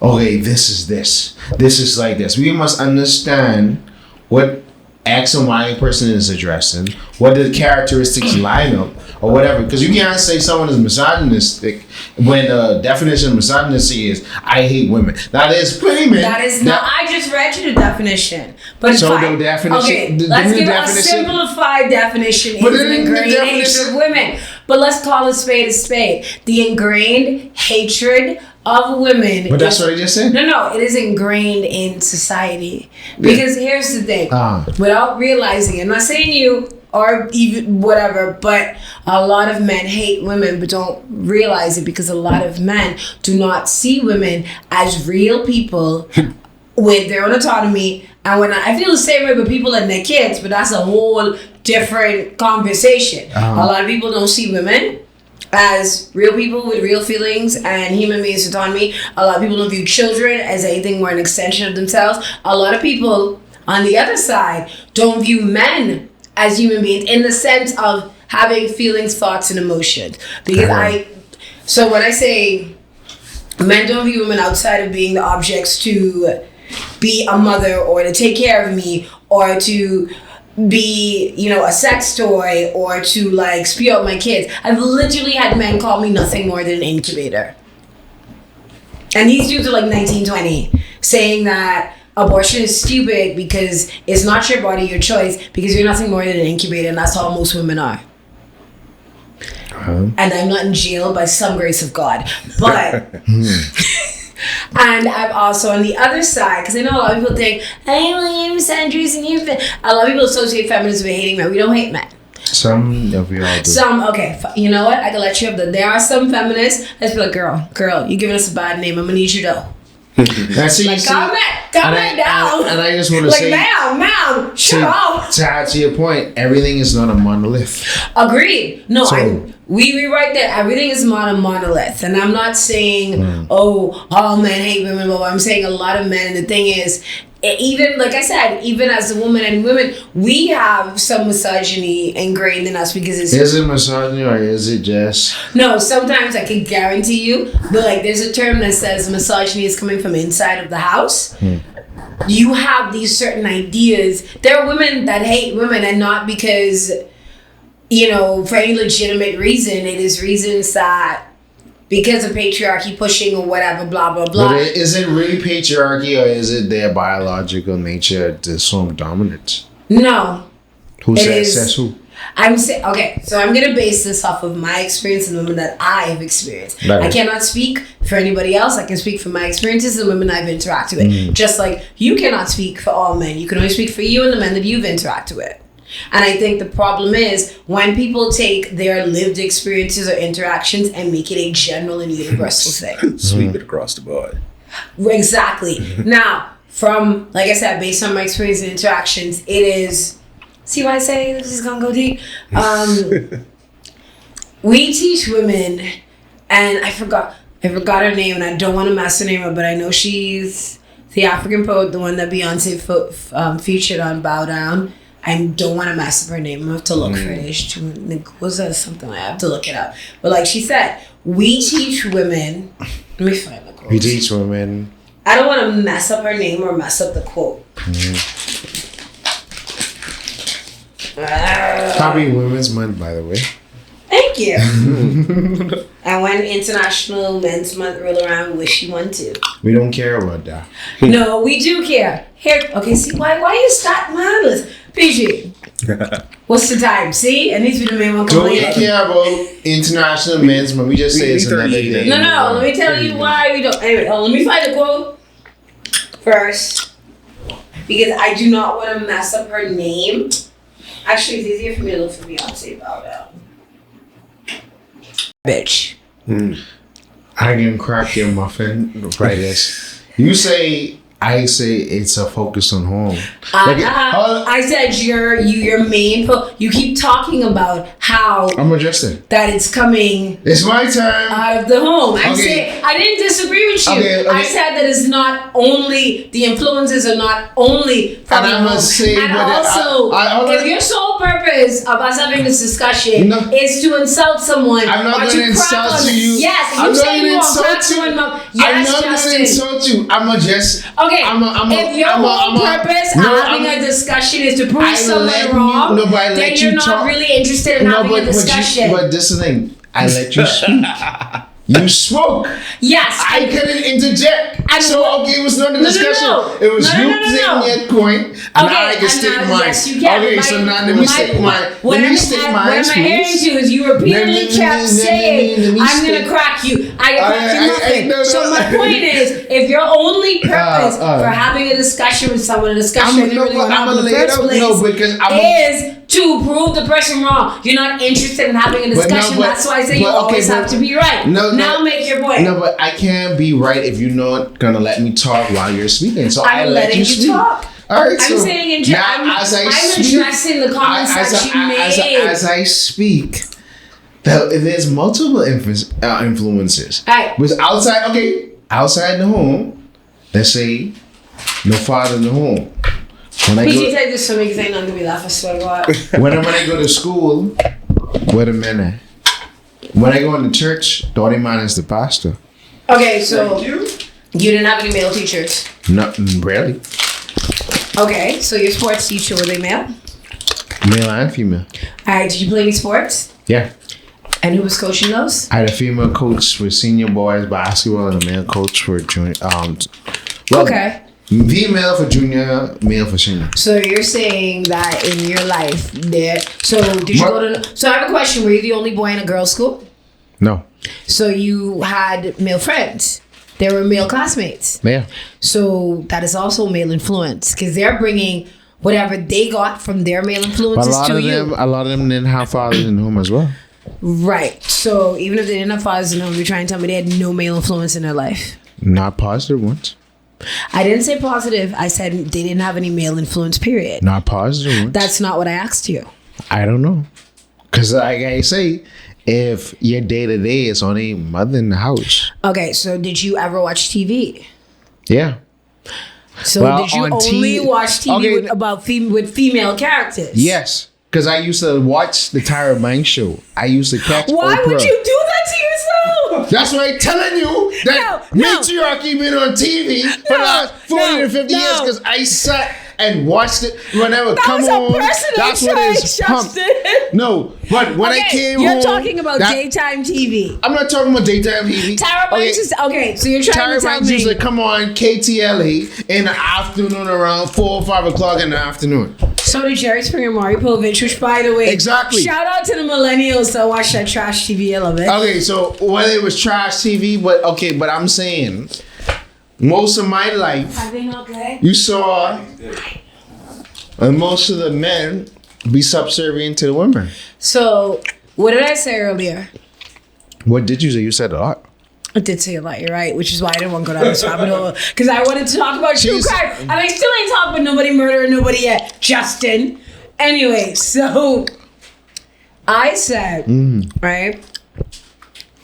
okay, this is like this. We must understand what X and Y person is addressing, what the characteristics line up or whatever. Because you can't say someone is misogynistic when the definition of misogyny is I hate women. Now there's plenty men. That is not. I just read you the definition. But so the definition. Okay, let's give a simplified definition. But is an ingrained hatred of women. But let's call a spade a spade. The ingrained hatred of women. But that's what I just said? No, it is ingrained in society. Because here's the thing. Without realizing it, I'm not saying you or even whatever, but a lot of men hate women but don't realize it because a lot of men do not see women as real people with their own autonomy. And when I feel the same way with people and their kids, but that's a whole different conversation. A lot of people don't see women as real people with real feelings and human beings with autonomy. A lot of people don't view children as anything more an extension of themselves. A lot of people on the other side don't view men as human beings in the sense of having feelings, thoughts, and emotions. Because so when I say men don't view women outside of being the objects to be a mother or to take care of me or to be, a sex toy or to like spew out my kids. I've literally had men call me nothing more than an incubator. And these dudes are like 19, 20, saying that abortion is stupid because it's not your body, your choice, because you're nothing more than an incubator, and that's how most women are. And I'm not in jail by some grace of God. But and I'm also on the other side, because I know a lot of people think, I believe misandries and you. A lot of people associate feminism with hating men. We don't hate men. Some of you all do. Okay, you know what? I can let you up there. There are some feminists that feel like, girl, you're giving us a bad name. I'm gonna need you though. That's like, calm that down. And I just want to say, ma'am, shut up. To add to your point, everything is not a monolith. Agreed. No, we rewrite that everything is not a monolith, and I'm not saying all men hate women, but I'm saying a lot of men. And the thing is, even like I said, even as a woman and women, we have some misogyny ingrained in us because is it misogyny or is it just? No, sometimes I can guarantee you, but like there's a term that says misogyny is coming from inside of the house. You have these certain ideas. There are women that hate women, and not because, for any legitimate reason. It is reasons that because of patriarchy pushing or whatever, blah, blah, blah. But is it really patriarchy or is it their biological nature to assume dominance? No. Who says who? Okay, so I'm going to base this off of my experience and the women that I have experienced. Right. I cannot speak for anybody else. I can speak for my experiences and the women I've interacted with. Just like you cannot speak for all men. You can only speak for you and the men that you've interacted with. And I think the problem is when people take their lived experiences or interactions and make it a general and universal thing. Sweep it across the board. Exactly. Now, from, like I said, based on my experience and interactions, it is... See why I say this is going to go deep? We teach women, and I forgot her name, and I don't want to mess her name up, but I know she's the African poet, the one that Beyonce featured on Bow Down. I don't want to mess up her name. I'm going to have to look for it. Was that something? I have to look it up. But like she said, we teach women. Let me find the quote. We teach women. I don't want to mess up her name or mess up the quote. Happy Women's Month, by the way. Thank you. And when International Men's Month roll around, wish you one too. We don't care about that. No, we do care. Here, okay. See why you start mindless? PG. What's the time? See, it needs to be the main one. Don't we care about International Men's Month? We just say it's another day. No. Let me tell you why we don't. Anyway, let me find the quote first because I do not want to mess up her name. Actually, it's easier for me to look for Beyonce Bow Down. Bitch. I can crack your muffin. Try this. You say, I say it's a focus on home. I said your main. You keep talking about how I'm adjusting that it's coming. It's my turn out of the home. I didn't disagree with you. Okay. I said that it's not only the influences are not only from the home. And also, if your sole purpose of us having this discussion is to insult someone, I'm not going to insult you. Yes, you say you want to insult you. I'm not going to insult you. I'm gonna just. Okay, if your whole purpose of having a discussion is to prove someone wrong, then you're not really interested in having a discussion. But this is the thing. I let you speak. You spoke. Yes. I couldn't interject. It was not a discussion. No. It was you saying your point, and now I can state mine. Yes, you can. Okay, so now let me state mine. What I'm hearing you is you repeatedly kept saying, I'm going to crack you. I crack you nothing. So my point is, if your only purpose for having a discussion with someone, a discussion in the first place is to prove the person wrong. You're not interested in having a discussion. That's why I say you always have to be right. Now make your point. No, but I can't be right if you're not gonna let me talk while you're speaking. So I let you speak. Talk. All right. I'm saying in general. I'm addressing the comments that you made. As I speak, there's multiple influences. Right. But outside the home, let's say no father in the home. Please take this to me because I'm not gonna be laughing so hard. When I go to school, where the men at? When I go into church, the only man is the pastor. Okay, so you didn't have any male teachers? No, rarely. Okay, so your sports teacher, were they male? Male and female. Alright, did you play any sports? Yeah. And who was coaching those? I had a female coach for senior boys basketball and a male coach for junior. Okay. Female for junior, male for senior. So you're saying that in your life, so did you go to? So I have a question. Were you the only boy in a girls' school? No. So you had male friends. They were male classmates. Yeah. So that is also male influence because they're bringing whatever they got from their male influences to you. A lot of them didn't have fathers in the home as well. Right. So even if they didn't have fathers in the home, you're trying to tell me they had no male influence in their life. Not positive ones. I didn't say positive. I said they didn't have any male influence, period. Not positive ones. That's not what I asked you. I don't know. Because like I say, if your day-to-day is only mother in the house. Okay, so did you ever watch TV? Yeah. So did you only watch TV with female characters? Yes. Because I used to watch the Tyra Banks show. I used to catch Why Oprah. would you do that to yourself? That's why I'm telling you that matriarchy been on TV for the last 40 to 50 years because I sat and watched it whenever come on. That's what it's pumped. No, but when I came home, you're talking about daytime TV. I'm not talking about daytime TV. Tyra Banks is okay. So you're trying to tell me Tyra Banks used to come on KTLA in the afternoon around 4 or 5 o'clock in the afternoon. So did Jerry Springer, Maury Povich, which by the way, exactly. Shout out to the millennials that watch that trash TV a little bit. Okay, so whether it was trash TV, but I'm saying most of my life, you saw most of the men be subservient to the women. So what did I say earlier? What did you say? You said a lot. I did say a lot, you're right, which is why I didn't want to go down this rabbit hole. Because I wanted to talk about true crime. And I still ain't talking about nobody murdering nobody yet, Justin. Anyway, so I said, right,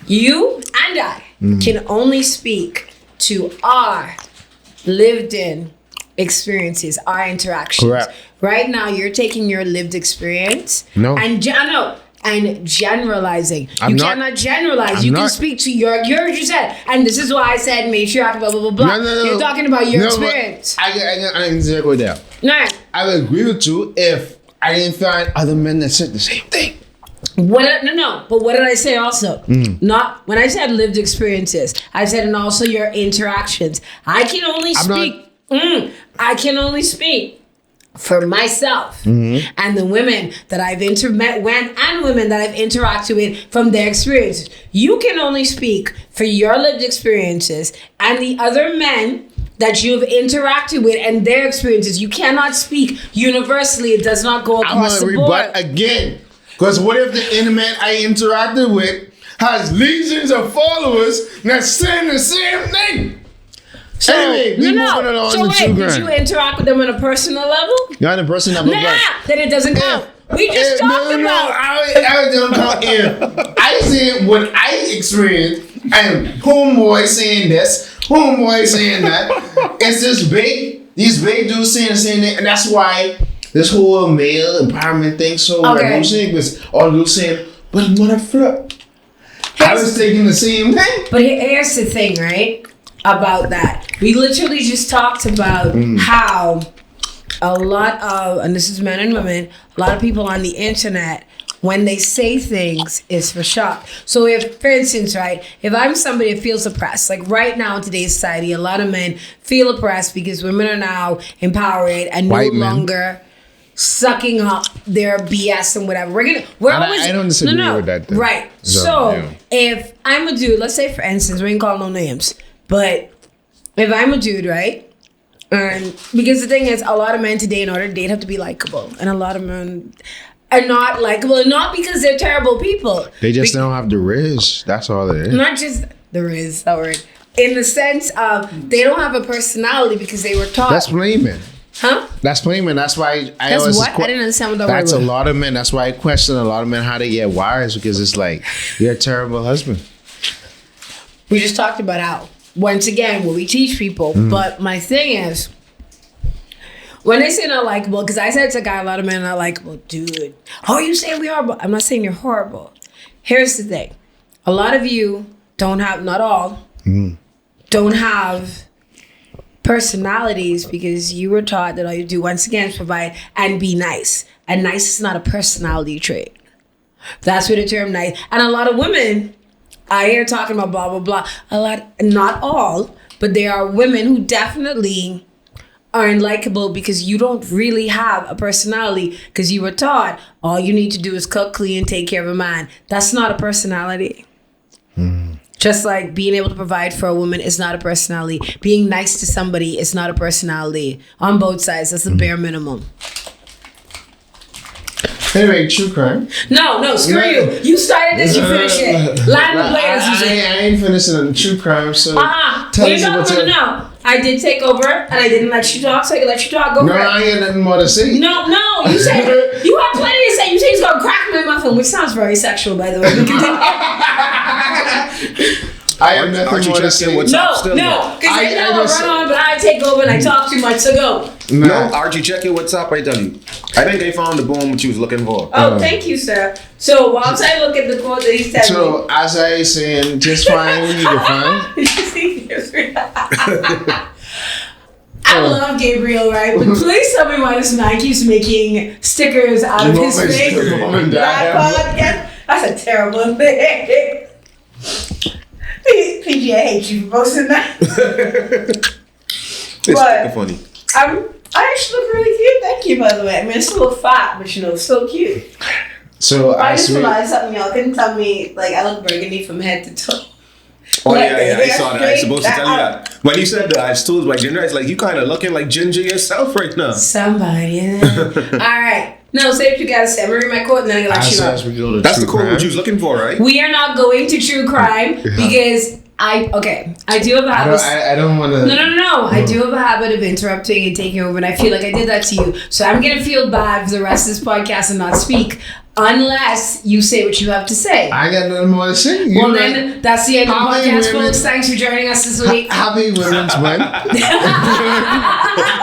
you and I can only speak to our lived in experiences, our interactions. Correct. Right now, you're taking your lived experience. No. And generalizing. You cannot generalize. You can speak to you said, and this is why I said matriarch, blah, blah, blah, blah. No. You're talking about your experience. I can exactly that. No. I would agree with you if I didn't find other men that said the same thing. But what did I say also? Not when I said lived experiences, I said and also your interactions. I can only speak for myself and the women that I've women that I've interacted with from their experiences. You can only speak for your lived experiences and the other men that you've interacted with and their experiences. You cannot speak universally. It does not go across the board. But again, because what if the internet I interacted with has legions of followers that's saying the same thing? So, anyway, did you interact with them on a personal level? You're on a personal level. Then it doesn't count. We just talked about. I don't count if I say what I experienced and homeboy saying this, homeboy saying that. It's these big dudes saying the same thing, and that's why this whole male empowerment thing so revolutionary was all those saying, but I'm not a flirt. I was thinking the same thing. But here's the thing, right? about that. We literally just talked about how a lot of, and this is men and women, a lot of people on the internet, when they say things, it's for shock. So if, for instance, right, if I'm somebody that feels oppressed, like right now in today's society, a lot of men feel oppressed because women are now empowered and White no men. longer sucking up their BS and whatever. We're always, I don't disagree with that, though. Right. So, So yeah. if I'm a dude, let's say for instance, we ain't call no names, but if I'm a dude, right? And because the thing is, a lot of men today, in order to date, have to be likable, and a lot of men are not likable, and not because they're terrible people. They just don't have the riz. That's all it is. Not just there is that word. In the sense of they don't have a personality because they were taught. That's blaming. Huh? That's blaming. That's why I That's always. what? I didn't understand what that That's word a was. lot of men. That's why I question a lot of men how they get wires, because it's like, you're a terrible husband. We just talked about how, once again, what we teach people. But my thing is, when they say not likable, because I said to a guy, a lot of men are not likable. Dude, oh, you saying we're horrible? I'm not saying you're horrible. Here's the thing. A lot of you don't have, not all, don't have personalities because you were taught that all you do, once again, is provide and be nice. And nice is not a personality trait. That's where the term nice. And a lot of women, I hear talking about blah, blah, blah. A lot, not all, but there are women who definitely aren't likable because you don't really have a personality because you were taught all you need to do is cook, clean, take care of a man. That's not a personality. Just like being able to provide for a woman is not a personality. Being nice to somebody is not a personality. On both sides, that's the bare minimum. Anyway, true crime. No, screw you. You started this, you finish it. Land the plane, as you say. I ain't finishing on true crime, so Tell us what's up. No. I did take over and I didn't let you talk, so I can let you talk. Go No, for it. I ain't got nothing more to say. No, you said you had plenty to say. You said he's gonna crack my muffin, which sounds very sexual, by the way. We continue. I have nothing Aren't you more to checking say. what's up still? No, because I they just- run on, but I take over and I talk too much, so go. No, Archie, check it. What's up? I tell you. I think I found the boom what you was looking for. Oh, thank you, sir. So whilst I look at the quote that he's telling So, as I saying, just fine when you get fine. me. I love Gabriel, right? But please tell me why this man keeps making stickers out of his face. That's a terrible thing. PG, I hate you for posting that. It's But- funny. I actually look really cute. Thank you, by the way. I mean, it's a little fat, but so cute. So, I as just we, realized something y'all couldn't tell me. Like, I look burgundy from head to toe. Oh Like, yeah, I saw that. I was straight supposed to tell you down. that. When you said that, I was told by Ginger, it's like you kind of looking like Ginger yourself right now. Somebody. All right. No, say what you gotta say. I'm gonna read my quote and then I'm gonna let you as know. we go to That's true the quote crime. what you was looking for, right? We are not going to true crime because I do have a habit. I don't want to. No. I do have a habit of interrupting and taking over, and I feel like I did that to you. So I'm gonna feel bad for the rest of this podcast and not speak unless you say what you have to say. I got nothing more to say. Well, then that's the end of the Happy podcast, women- folks. Thanks for joining us this week. Happy Women's Month.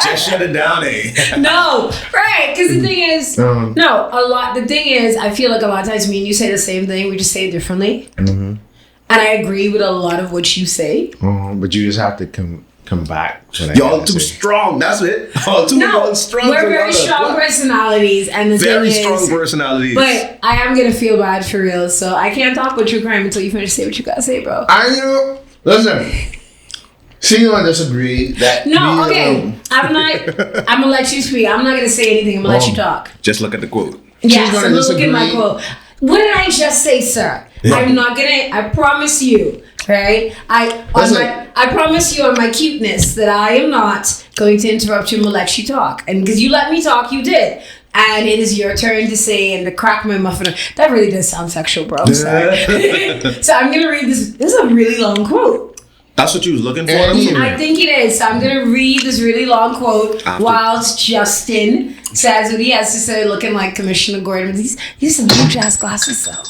Just shut it down, eh? No, right? Because the thing is, the thing is, I feel like a lot of times me and you say the same thing. We just say it differently. And I agree with a lot of what you say. But you just have to come back. when I Y'all gotta too say. strong. That's it. Y'all too y'all strong. we're for very y'all strong to- personalities, and the Very thing strong is, personalities. but I am gonna feel bad for real. So I can't talk about true crime until you finish say what you gotta say, bro. I know. Listen. See, you don't disagree that. No, okay. I'm gonna let you speak. I'm not gonna say anything. I'm gonna let you talk. Just look at the quote. Yes, gonna I'm gonna look at my disagree. quote. What did I just say, sir? I'm not gonna. I promise you, right? I promise you on my cuteness that I am not going to interrupt you and let you talk. And because you let me talk, you did. And it is your turn to say and to crack my muffin. That really does sound sexual, bro. I'm sorry. So I'm gonna read this. This is a really long quote. That's what you was looking for. I think it is. So I'm going to read this really long quote whilst Justin says what he has to say, looking like Commissioner Gordon. But these are some huge ass glasses, though.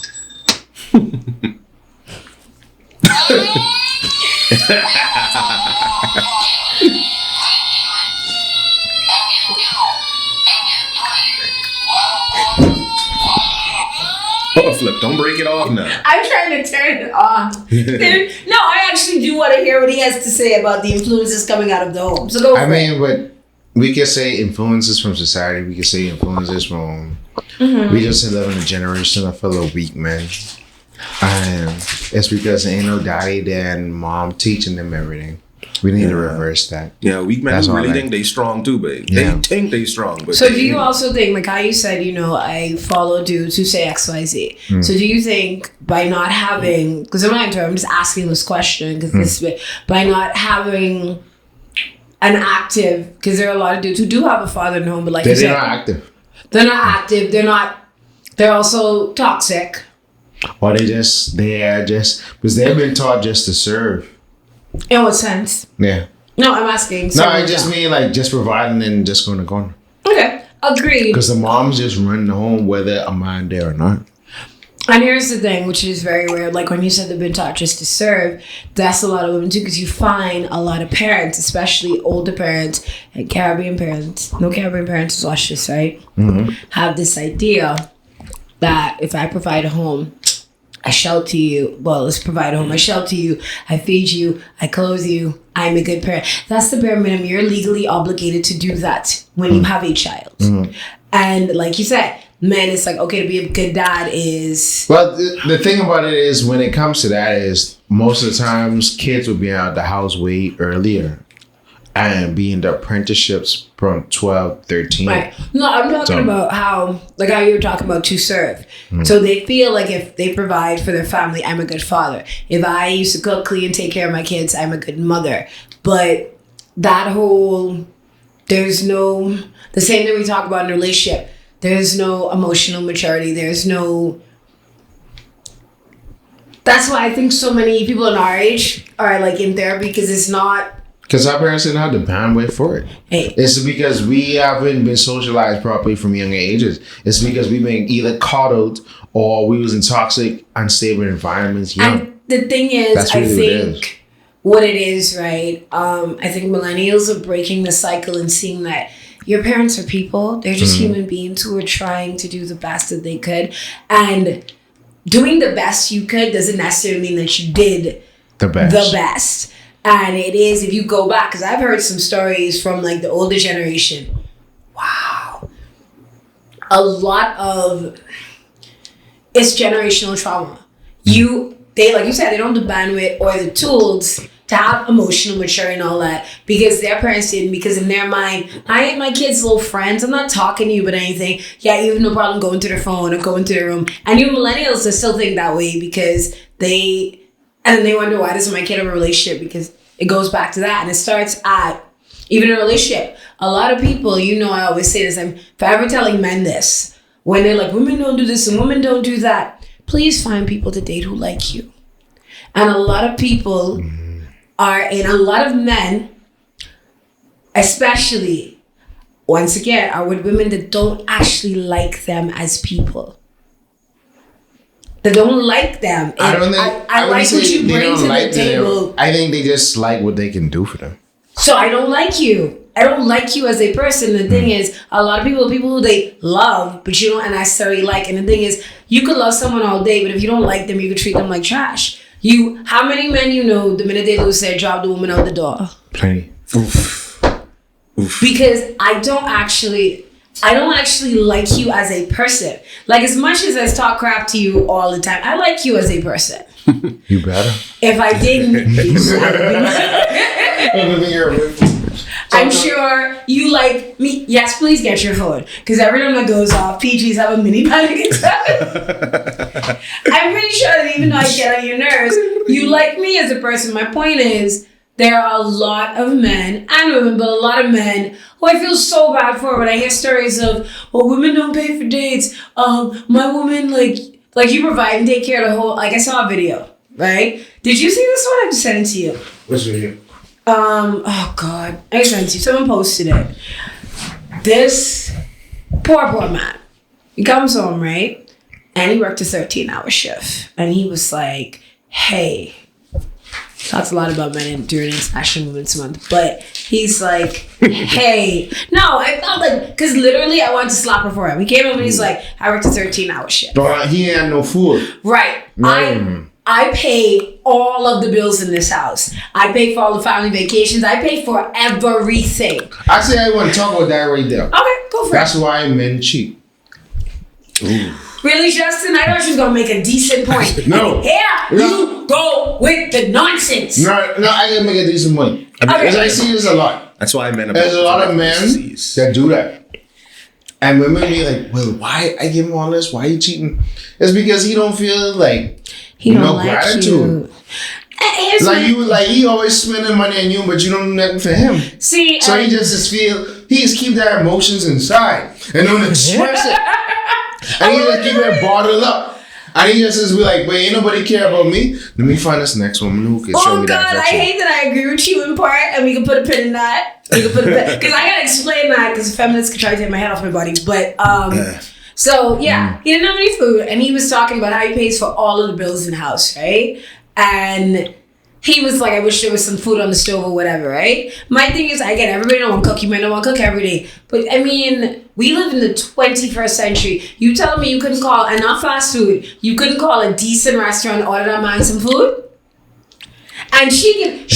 Oh, Flip, don't break it off now. I'm trying to turn it off. No, I actually do want to hear what he has to say about the influences coming out of the home. So go for it. but we could say influences from society. We could say influences from. We just live in a generation of full of weak men, and it's because there ain't no daddy, dad, and mom teaching them everything. We need to reverse that. Yeah, weak men really think they strong too, babe. Yeah. They think they strong, but so do you also think, like how you said, I follow dudes who say XYZ. So do you think by not having, because I'm just asking this question because by not having an active, because there are a lot of dudes who do have a father in the home, but like they're not active. They're not active. They're also toxic. Or they are just because they've been taught just to serve. In what sense? Yeah. No, I'm asking. No, I just mean like just providing and just going to go. Okay, agreed. Because the moms just run the home whether a man there or not. And here's the thing, which is very weird. Like when you said they've been taught just to serve, that's a lot of women too. Because you find a lot of parents, especially older parents and Caribbean parents. No Caribbean parents watch this, right? Have this idea that if I provide a home, I shelter you. Well, let's provide a home. I shelter you. I feed you. I clothe you. I'm a good parent. That's the bare minimum. You're legally obligated to do that when you have a child. And like you said, men, it's like, okay, to be a good dad is... Well, the thing about it is when it comes to that is most of the times kids will be out of the house way earlier and be in the apprenticeships from 12, 13. Right. No, I'm talking about how you were talking about to serve. So they feel like if they provide for their family, I'm a good father. If I used to cook, clean, take care of my kids, I'm a good mother. But that whole, there's no, the same thing we talk about in a relationship. There's no emotional maturity. There's no, that's why I think so many people in our age are like in therapy because it's not, because our parents didn't have the bandwidth for it. Hey. It's because we haven't been socialized properly from younger ages. It's because we've been either coddled or we was in toxic, unstable environments young. And the thing is, That's really I think what it is, right? I think millennials are breaking the cycle and seeing that your parents are people. They're just human beings who are trying to do the best that they could. And doing the best you could doesn't necessarily mean that you did the best. And it is, if you go back, because I've heard some stories from like the older generation. Wow. A lot of, it's generational trauma. They, like you said, they don't have the bandwidth or the tools to have emotional maturity and all that because their parents didn't, because in their mind, I ain't my kids' little friends. I'm not talking to you about anything. Yeah, you have no problem going to their phone or going to their room. And you millennials that still think that way because and then they wonder, why doesn't my kid have a relationship? Because it goes back to that. And it starts at, even a relationship. A lot of people, I always say this, I'm forever telling men this. When they're like, women don't do this and women don't do that. Please find people to date who like you. And a lot of people a lot of men, especially, once again, are with women that don't actually like them as people. They don't like them. I don't think. I like what you bring to the table. I think they just like what they can do for them. So I don't like you. I don't like you as a person. The thing is, a lot of people who they love, but you don't necessarily like. And the thing is, you could love someone all day, but if you don't like them, you could treat them like trash. How many men the minute they lose their job, the woman out the door? Plenty. Oof. Because I don't actually like you as a person. Like, as much as I talk crap to you all the time, I like you as a person. You better. If I didn't, I'm sure you like me. Yes, please get your phone. Because every time that goes off, PGs have a mini panic attack. I'm pretty sure that even though I get on your nerves, you like me as a person. My point is, there are a lot of men and women, but a lot of men who I feel so bad for when I hear stories of, well, women don't pay for dates. My woman, like you provide and take care of the whole, like I saw a video, right? Did you see this one? I just sent it to you. Which video? Oh God, I sent it to you. Someone posted it. This poor man, he comes home, right? And he worked a 13-hour shift. And he was like, hey, talks a lot about men during International Women's Month, but he's like, hey, no, I felt like, because literally I wanted to slap her for him. He came home and he's like, I worked a 13-hour shift. But he had no food. Right. I pay all of the bills in this house. I pay for all the family vacations. I pay for everything. Actually, I want to talk about that right there. Okay, go for That's it. why men cheat. Ooh. Really, Justin? I thought she was going to make a decent point. No. You go with the nonsense. No, I can make a decent point. Because I see this a lot. That's why men. There's a lot of men that do that. And women be like, well, why I give him all this? Why you cheating? It's because he don't feel like He don't like gratitude. Like he always spending money on you, but you don't do nothing for him. See, so he just keep their emotions inside and don't express it. And he just keep it bottled up. And he just is like, wait, ain't nobody care about me. Let me find this next woman who can show me that God, I affection. hate that I agree with you in part, and we can put a pin in that. Because I gotta explain that, because feminists can try to take my head off my body. But so yeah, he didn't have any food, and he was talking about how he pays for all of the bills in the house, right? And he was like, I wish there was some food on the stove or whatever, right? My thing is, I get everybody don't want to cook. You might not want to cook every day. But I mean, we live in the 21st century. You telling me you couldn't call, and not fast food, you couldn't call a decent restaurant and order that man some food? And but she's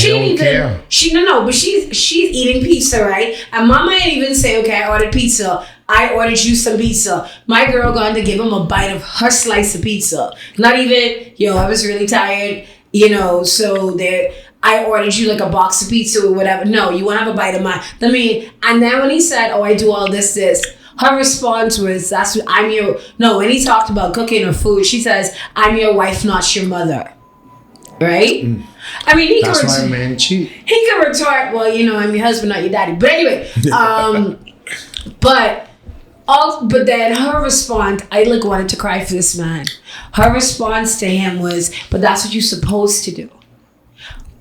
eating pizza, right? And mama ain't even say, okay, I ordered pizza. I ordered you some pizza. My girl going to give him a bite of her slice of pizza. Not even, I was really tired. So there, I ordered you like a box of pizza or whatever. No, you want to have a bite of mine. And then when he said, oh, I do all this, her response was, when he talked about cooking or food, she says, I'm your wife, not your mother. Right? I mean, that's why men cheat. He can retort, well, I'm your husband, not your daddy. But anyway, but then her response, I wanted to cry for this man. Her response to him was, but that's what you're supposed to do.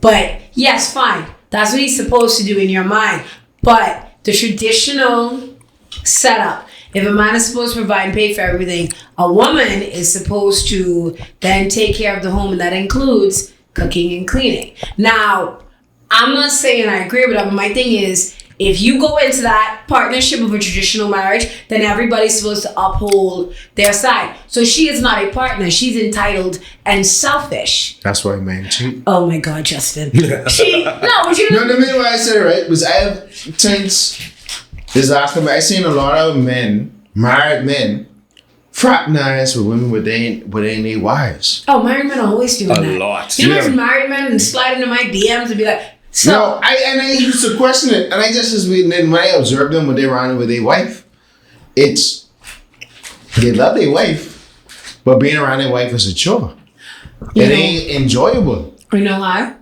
But yes, fine. That's what he's supposed to do in your mind. But the traditional setup, if a man is supposed to provide and pay for everything, a woman is supposed to then take care of the home, and that includes cooking and cleaning. Now, I'm not saying I agree with that, but my thing is, if you go into that partnership of a traditional marriage, then everybody's supposed to uphold their side. So she is not a partner. She's entitled and selfish. That's why men cheat. Oh my God, Justin. The reason why I said it, right, because I have, since this last time, I've seen a lot of married men, fraternize with women with their wives. Oh, married men are always doing that. A lot. You know, there's married men and slide into my DMs and be like, I used to question it, and I just when I observed them when they were around with their wife, they love their wife, but being around their wife is a chore. It ain't enjoyable. You know why?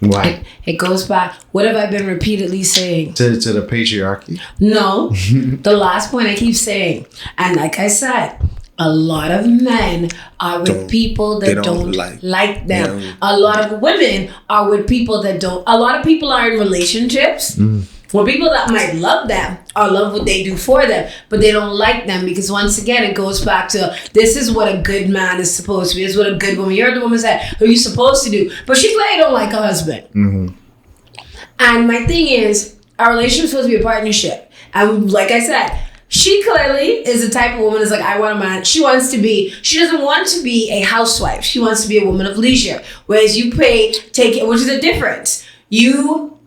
Why? It goes back. What have I been repeatedly saying? To the patriarchy? No. The last point I keep saying, and like I said, a lot of men are with people that don't like them. Yeah. A lot of women are with people that don't. A lot of people are in relationships with people that might love them or love what they do for them, but they don't like them because, once again, it goes back to, this is what a good man is supposed to be. This is what a good woman. You heard the woman say, what are you supposed to do? But she clearly don't like her husband. Mm-hmm. And my thing is, our relationship is supposed to be a partnership. And like I said, she clearly is the type of woman that's like, I want a man. She doesn't want to be a housewife. She wants to be a woman of leisure. Whereas you take it, which is a difference. You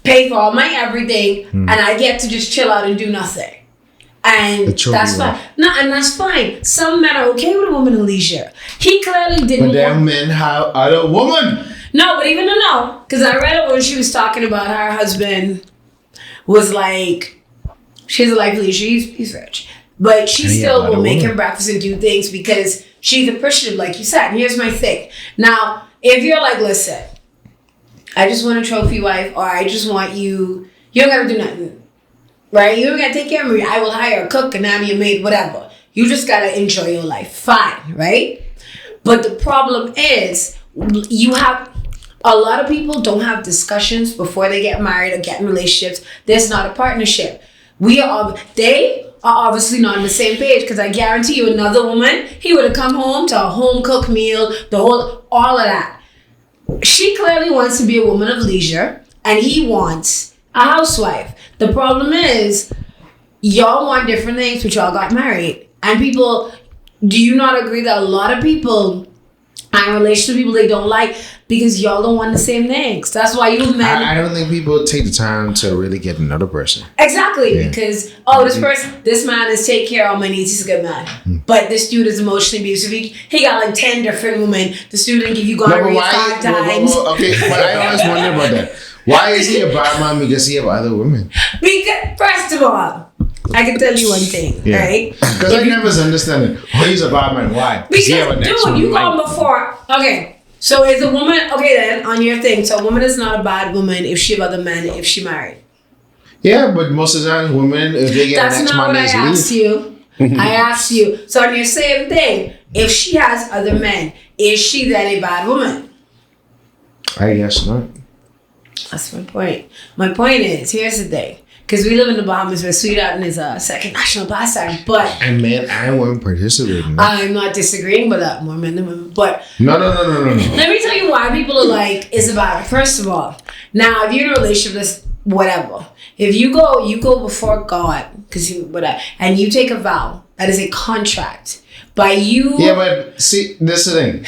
pay for all my everything, and I get to just chill out and do nothing. And that's fine. No, and that's fine. Some men are okay with a woman of leisure. He clearly didn't. But then men have other woman. No, but even because I read it when she was talking about her husband was like, she has a life of leisure. He's rich. But she still will make him breakfast and do things because she's appreciative, like you said. And here's my thing. Now, if you're like, listen, I just want a trophy wife, or I just want you don't got to do nothing. Right? You don't got to take care of me. I will hire a cook, a nanny, a maid, whatever. You just got to enjoy your life. Fine, right? But the problem is, a lot of people don't have discussions before they get married or get in relationships. There's not a partnership. They are obviously not on the same page, because I guarantee you another woman, he would have come home to a home cooked meal, all of that. She clearly wants to be a woman of leisure, and he wants a housewife. The problem is, y'all want different things, but y'all got married. And people, do you not agree that a lot of people I'm in a relationship with people they don't like because y'all don't want the same things. That's why you men. I don't think people take the time to really get another person. Exactly, because this man is take care of my needs. He's a good man, but this dude is emotionally abusive. He got like 10 different women. This dude didn't give you gonorrhea 5 times. Okay, but I always wonder about that. Why is he a bad man because he have other women? Because first of all, I can tell you one thing, right? Because I never understand it. Oh, he's a bad man. Why? Because dude, you gone before. Okay, so is a woman okay then on your thing? So a woman is not a bad woman if she have other men if she married. Yeah, but most of the time, women if they get That's an next not man, what I asked you. I asked you. So on your same thing, if she has other men, is she then a bad woman? I guess not. That's my point. My point is, here's the thing. Because we live in the Bahamas where sweethearting is a second national pastime, but... And men and women participate in that. I'm not disagreeing with that, more men than women, but... No. Let me tell you why people are like, it's about it. First of all, now, if you're in a relationship, that's whatever. If you go before God, and you take a vow, that is a contract. By you... Yeah, but see, this is the thing.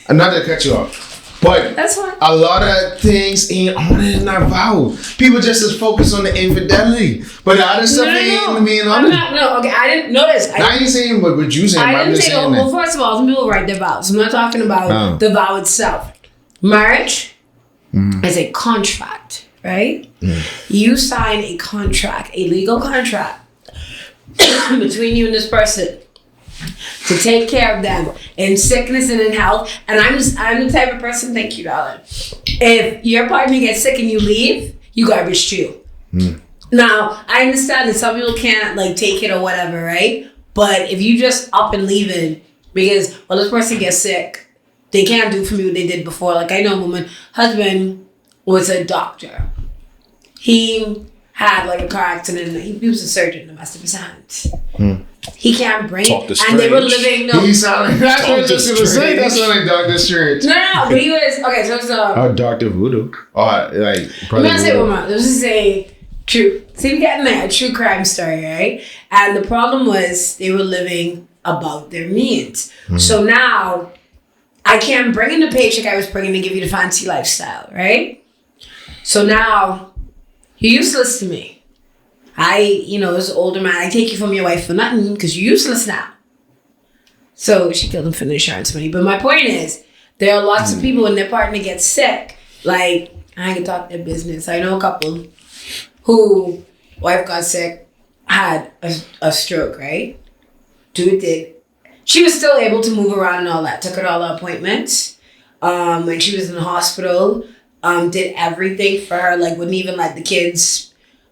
I'm not going to cut you off. But that's fine. A lot of things ain't on it in our vow. People just is focused on the infidelity. But the other stuff ain't being on it. Okay, I didn't notice. I ain't saying what you saying, but I'm just saying that. Well, first of all, some people write their vows. I'm not talking about the vow itself. Marriage is a contract, right? You sign a contract, a legal contract between you and this person to take care of them in sickness and in health. And I'm the type of person, thank you, darling. If your partner gets sick and you leave, you garbage too. Now, I understand that some people can't like take it or whatever, right? But if you just up and leaving because, well, this person gets sick, they can't do for me what they did before. Like I know a woman, husband was a doctor. He had like a car accident. He was a surgeon, the rest of his hands. He can't bring it. And they were living. No, he sounded. That's what I was just gonna say. That's like Dr. Strange. No. But he was okay. So it's Dr. Voodoo. Or like. I'm gonna say one more. This is a true. See, we getting there. A true crime story, right? And the problem was they were living above their means. So now I can't bring in the paycheck I was bringing to give you the fancy lifestyle, right? So now you're useless to me. As an older man, I take you from your wife for nothing because you're useless now. So she killed him for the insurance money. But my point is, there are lots of people when their partner gets sick, like, I can talk their business. I know a couple who, wife got sick, had a stroke, right? Dude did. She was still able to move around and all that. Took her to all the appointments. When she was in the hospital, did everything for her. Like, wouldn't even let the kids...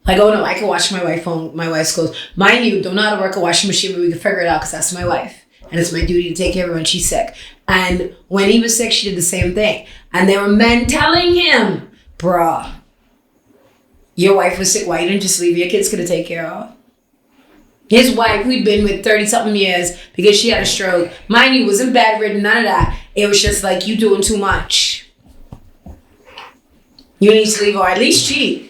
Like, oh no, I can wash my wife's clothes. Mind you, don't know how to work a washing machine, but we can figure it out because that's my wife. And it's my duty to take care of her when she's sick. And when he was sick, she did the same thing. And there were men telling him, bruh, your wife was sick, why you didn't just leave your kids to take care of? His wife, who'd been with 30-something years because she had a stroke, mind you, wasn't bedridden, none of that. It was just like, you doing too much. You need to leave or at least cheat.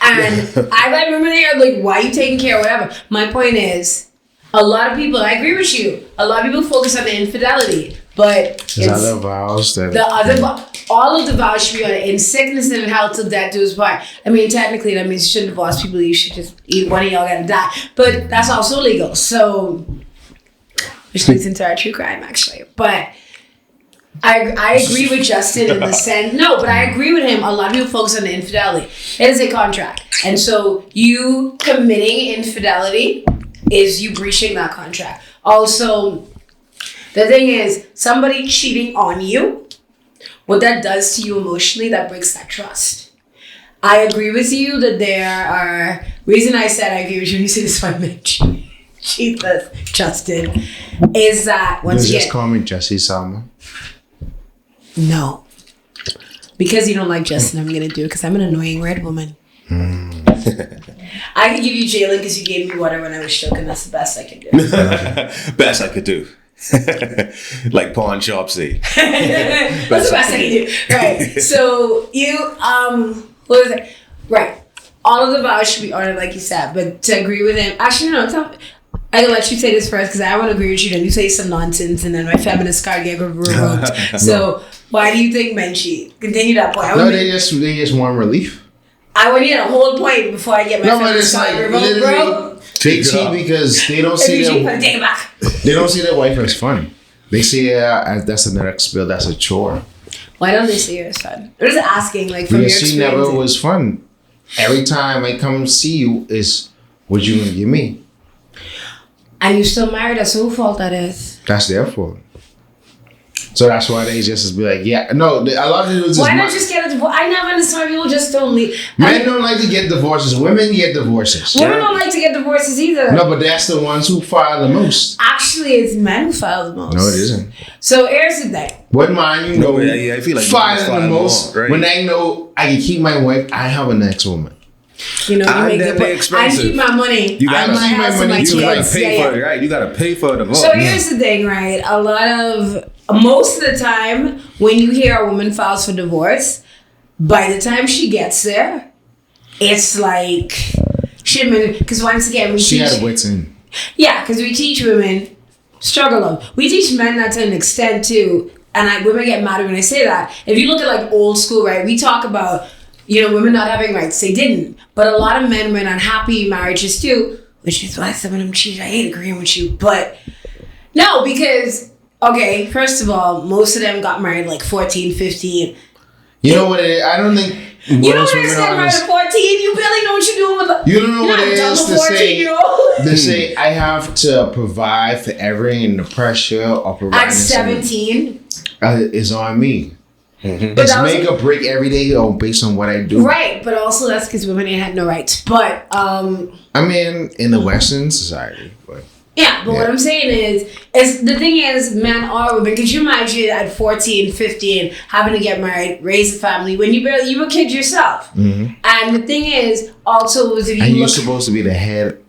And I remember there, like, why are you taking care of whatever? My point is, a lot of people, I agree with you, a lot of people focus on the infidelity, but other vows that... all of the vows should be on it. In sickness and in health till death do us part. I mean, technically, that means you shouldn't divorce people. You should just, one of y'all gotta die. But that's also illegal. So, which leads into our true crime, actually. But... I agree with Justin in the sense, but I agree with him. A lot of people focus on the infidelity. It is a contract. And so you committing infidelity is you breaching that contract. Also, the thing is, somebody cheating on you, what that does to you emotionally, that breaks that trust. I agree with you that there are, reason I said I agree with you when you say this one, Mitch. Jesus, Justin, is that once again. Just call me Jesse Salma. No. Because you don't like Justin, I'm going to do it because I'm an annoying red woman. I could give you Jalen because you gave me water when I was shook, and that's the best I could do. Best I could do. Like pawn shop say. That's the best I can do. Right. So you, what is it? Right. All of the vows should be honored, like you said, but to agree with him, actually, no, I can let you say this first because I won't agree with you. Then you say some nonsense, and then my feminist card get revoked. So why do you think men cheat? Continue that point. They just want relief. I would need a whole point before I get my feminist card revoked, bro. They cheat because they don't see they don't see their wife as fun. They see it as that's the next bill. That's a chore. Why don't they see her as fun? I'm just asking, like from because your she experience. never was fun. Every time I come see you is what you gonna give me. And you still married us. Whose fault that is? That's their fault. So that's why they just be like, yeah, no. A lot of dudes. Why not just get a divorce? I never understand. People just don't leave. Men don't like to get divorces. Women get divorces. Women don't like to get divorces either. No, but that's the ones who file the most. Actually, it's men who file the most. No, it isn't. So here's the thing. What mine, you know, I feel like filing the most. Right? When I know I can keep my wife, I have a next woman. You know, you make the point. I keep my money. You gotta keep my money. You gotta pay for it, right? You gotta pay for the divorce. So here's the thing, right? Most of the time, when you hear a woman files for divorce, by the time she gets there, it's like because once again she had wits in. Yeah, because we teach women struggle of. We teach men that to an extent too, and women get mad when I say that. If you look at like old school, right? We talk about women not having rights. They didn't, but a lot of men were in unhappy marriages too, which is why some of them cheat. I hate agreeing with you, but no, because. Okay, first of all, most of them got married like 14, 15. You know what it is? I don't think... You don't understand married at 14. You barely know what you're doing with You don't know what it is to say... -year-old. To say, I have to provide for everything and the pressure of providing... At 17? Is on me. Mm-hmm. It's make or break every day based on what I do. Right, but also that's because women ain't had no rights. But, I mean, in the Western society, but... Yeah, but what I'm saying is the thing is, men are women. Could you imagine at 14, 15, having to get married, raise a family when you were a kid yourself? Mm-hmm. And the thing is, also, was if you you're supposed to be the head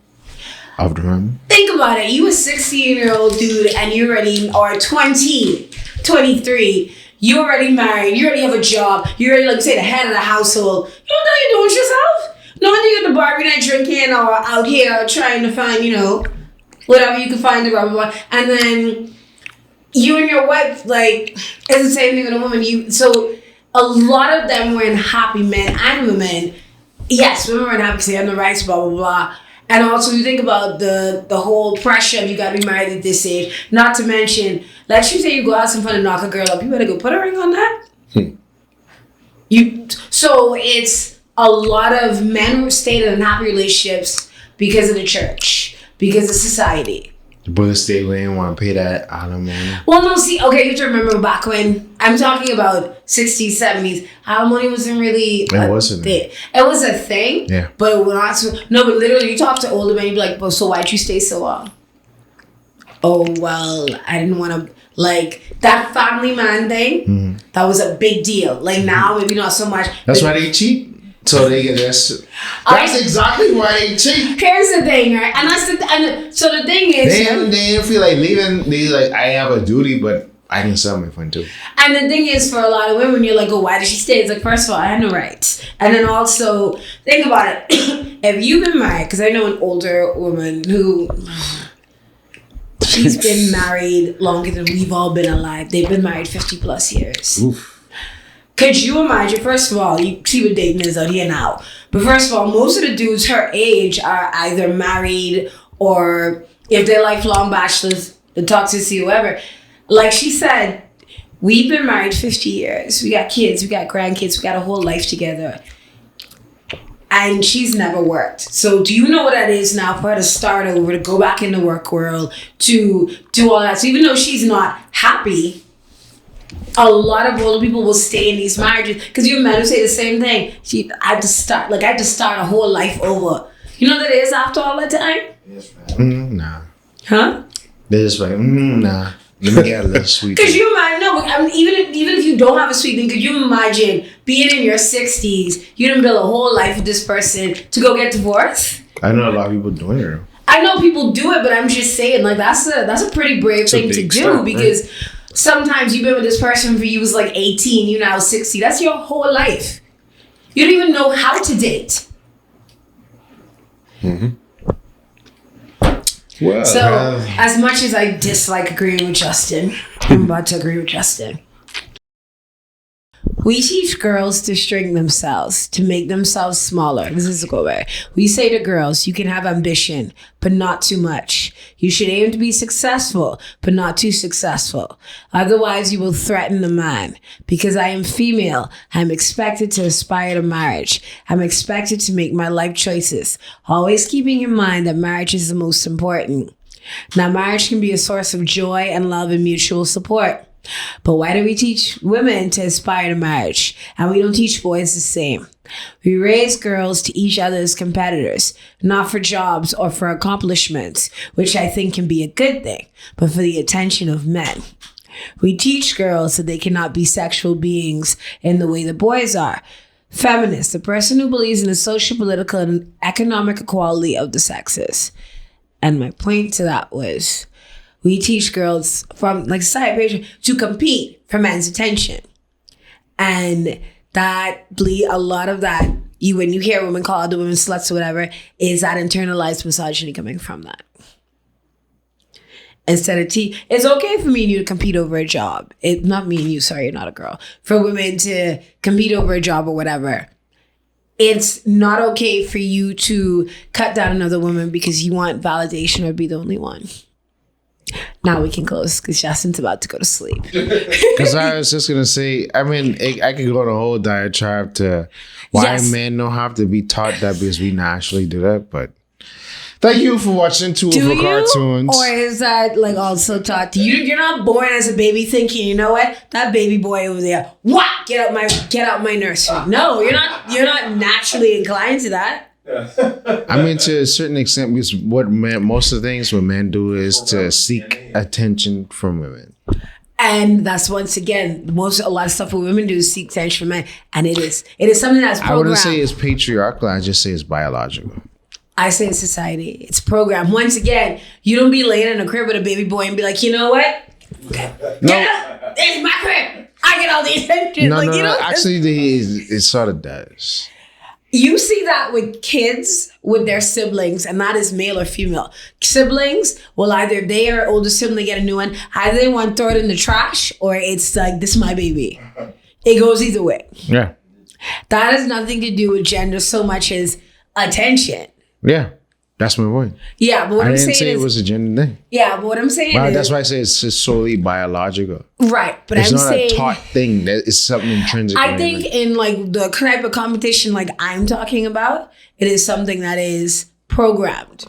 of the family. Think about it. You a 16-year-old dude, and you already are 20, 23. You already married. You already have a job. You already, like you say, the head of the household. You don't know you're doing it yourself. No wonder you're at the bar, you're not drinking or out here trying to find, whatever you can find the rubber. And then you and your wife, like, it's the same thing with a woman. So a lot of them were in happy men and women. Yes, women were in happy because they had no rights, blah, blah, blah. And also you think about the whole pressure of you got to be married at this age. Not to mention, let's you say you go out some fun and knock a girl up. You better go put a ring on that. So it's a lot of men who stayed in unhappy relationships because of the church. Because of society. But still, we didn't want to pay that alimony. Well, no, see, okay, you have to remember back when, I'm talking about 60s, 70s, alimony wasn't really It wasn't. thing. It was a thing, yeah. But it was not, no, but literally, you talk to older men, you'd be like, well, so why'd you stay so long? Oh, well, I didn't want to, like, that family man thing, that was a big deal. Like, now, maybe not so much. That's why they cheat. So they get this. That's exactly why they cheat. Here's the thing, right? And so the thing is, they feel like leaving. They like, I have a duty, but I can sell my fun too. And the thing is, for a lot of women, you're like, oh, why did she stay? It's like, first of all, I had no rights. And then also, think about it. If you've been married, because I know an older woman who she's been married longer than we've all been alive. They've been married 50 plus years. Oof. Could you imagine, first of all, you see what dating is out here now. But first of all, most of the dudes her age are either married or if they're lifelong bachelors, the toxicity, whoever. Like she said, we've been married 50 years. We got kids, we got grandkids, we got a whole life together. And she's never worked. So do you know what that is now for her to start over, to go back in the work world, to do all that? So even though she's not happy, a lot of older people will stay in these marriages because you men who say the same thing. I had to start a whole life over. You know what that is after all that time? Nah. Huh? They're just like, nah. Let me get a little sweet. Because you imagine, no, I mean, even if you don't have a sweet thing, could you imagine being in your 60s, you didn't build a whole life with this person to go get divorced? I know a lot of people doing it. I know people do it, but I'm just saying, like, that's a pretty brave thing to do because sometimes you've been with this person for you was like 18, you now 60. That's your whole life. You don't even know how to date. Mm-hmm. Well, So, as much as I dislike agreeing with Justin, I'm about to agree with Justin. We teach girls to shrink themselves, to make themselves smaller. This is a good way. We say to girls, you can have ambition, but not too much. You should aim to be successful, but not too successful. Otherwise, you will threaten the man. Because I am female, I'm expected to aspire to marriage. I'm expected to make my life choices, always keeping in mind that marriage is the most important. Now, marriage can be a source of joy and love and mutual support. But why do we teach women to aspire to marriage and we don't teach boys the same? We raise girls to each other as competitors, not for jobs or for accomplishments, which I think can be a good thing, but for the attention of men. We teach girls that they cannot be sexual beings in the way the boys are. Feminist, the person who believes in the social, political, and economic equality of the sexes. And my point to that was, we teach girls from like society to compete for men's attention. And that a lot of that, when you hear women call other women sluts or whatever, is that internalized misogyny coming from that. Instead of it's okay for me and you to compete over a job. Not me and you, sorry, you're not a girl. For women to compete over a job or whatever. It's not okay for you to cut down another woman because you want validation or be the only one. Now we can close because Justin's about to go to sleep. Because I was just going to say, I mean, I could go on a whole diatribe to why men don't have to be taught that because we naturally do that. But thank you for watching two of the cartoons. Or is that like also taught to you? You're not born as a baby thinking, you know what? That baby boy over there, what? Get out my nursery. No, you're not naturally inclined to that. I mean, to a certain extent, because most of the things what men do is to seek attention from women. And that's once again, a lot of stuff what women do is seek attention from men. And it is something that's programmed. I wouldn't say it's patriarchal, I just say it's biological. I say it's society. It's programmed. Once again, you don't be laying in a crib with a baby boy and be like, you know what? Get up! It's my crib! I get all the attention. No, actually, it sort of does. You see that with kids, with their siblings, and that is male or female. Siblings will either they or older sibling get a new one, either they want to throw it in the trash or it's like, this is my baby. It goes either way. Yeah. That has nothing to do with gender so much as attention. Yeah. That's my point. Yeah, but what I'm saying is... I didn't say it was a gender thing. Yeah, but what I'm saying is... That's why I say it's just solely biological. Right, but it's I'm not saying... a taught thing. It's something intrinsic. I think in like the type of competition like I'm talking about, it is something that is programmed.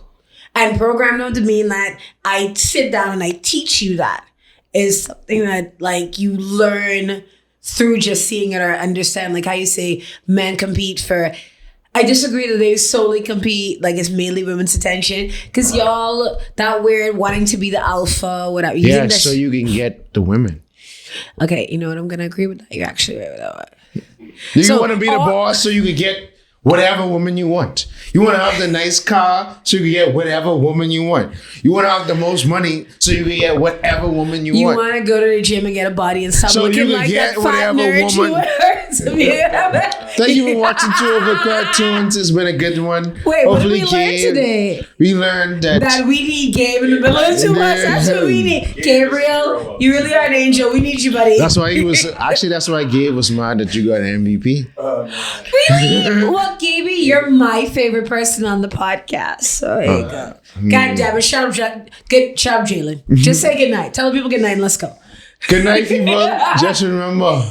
And programmed not to mean that I sit down and I teach you that. It's something that like you learn through just seeing it or understand. Like how you say men compete for... I disagree that they solely compete, like it's mainly women's attention. Because y'all, that weird wanting to be the alpha, whatever. Yeah, so you can get the women. Okay, you know what? I'm going to agree with that. You're actually right with that. You want to be the boss so you can get whatever woman you want. You want to have the nice car so you can get whatever woman you want. You want to have the most money so you can get whatever woman you want. You want to go to the gym and get a body and stop looking like that fat nerd you were. Thank you for watching 2 of the cartoons. It's been a good one. Wait, what did we learn today? We learned that we need Gabe in the middle of the 2 of us. That's what we need. Gabriel, you really are an angel. We need you, buddy. That's why that's why Gabe was mad that you got an MVP. Really? Well, Gabe, you're my favorite person on the podcast. So there you go. God damn it. Shut up, Jalen. Just say goodnight. Tell the people goodnight and let's go. Good night, people. Just remember,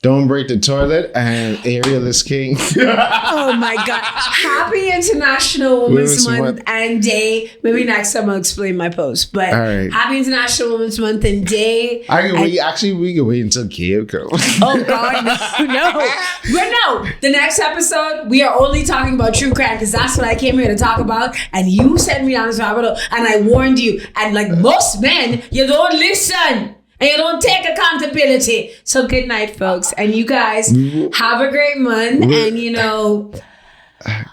don't break the toilet and Ariel is king. Oh my God. Happy International Women's Month and Day. Maybe next time I'll explain my post. But Happy International Women's Month and Day. We can wait until Gabe comes. Oh God, no. The next episode, we are only talking about true crime because that's what I came here to talk about. And you sent me down this rabbit hole and I warned you. And like most men, you don't listen. And you don't take accountability. So good night, folks. And you guys have a great month. And you know,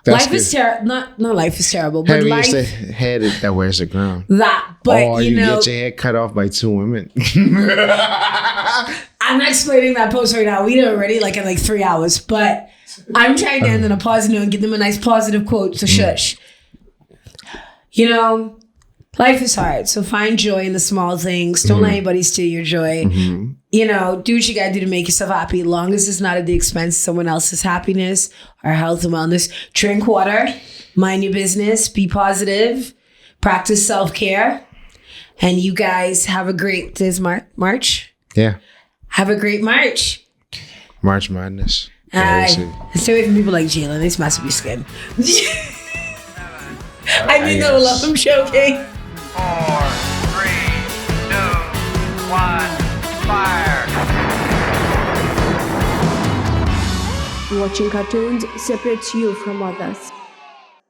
life is terrible. Not life is terrible, but Heavy life is the head that wears the crown. That, but you know, get your head cut off by 2 women. I'm not explaining that post right now. We did it already, in 3 hours. But I'm trying to end on a positive note and give them a nice positive quote. So shush. You know, Life is hard, so find joy in the small things. Don't let anybody steal your joy. You know, do what you gotta do to make yourself happy, as long as it's not at the expense of someone else's happiness or health and wellness. Drink water, mind your business, be positive, practice self-care, and you guys have a great, this March? Yeah. Have a great March. March Madness. Stay away from people like Jalen. They mess with your skin. I mean, no love. I'm joking. 4, 3, 2, 1, fire! Watching cartoons separates you from others.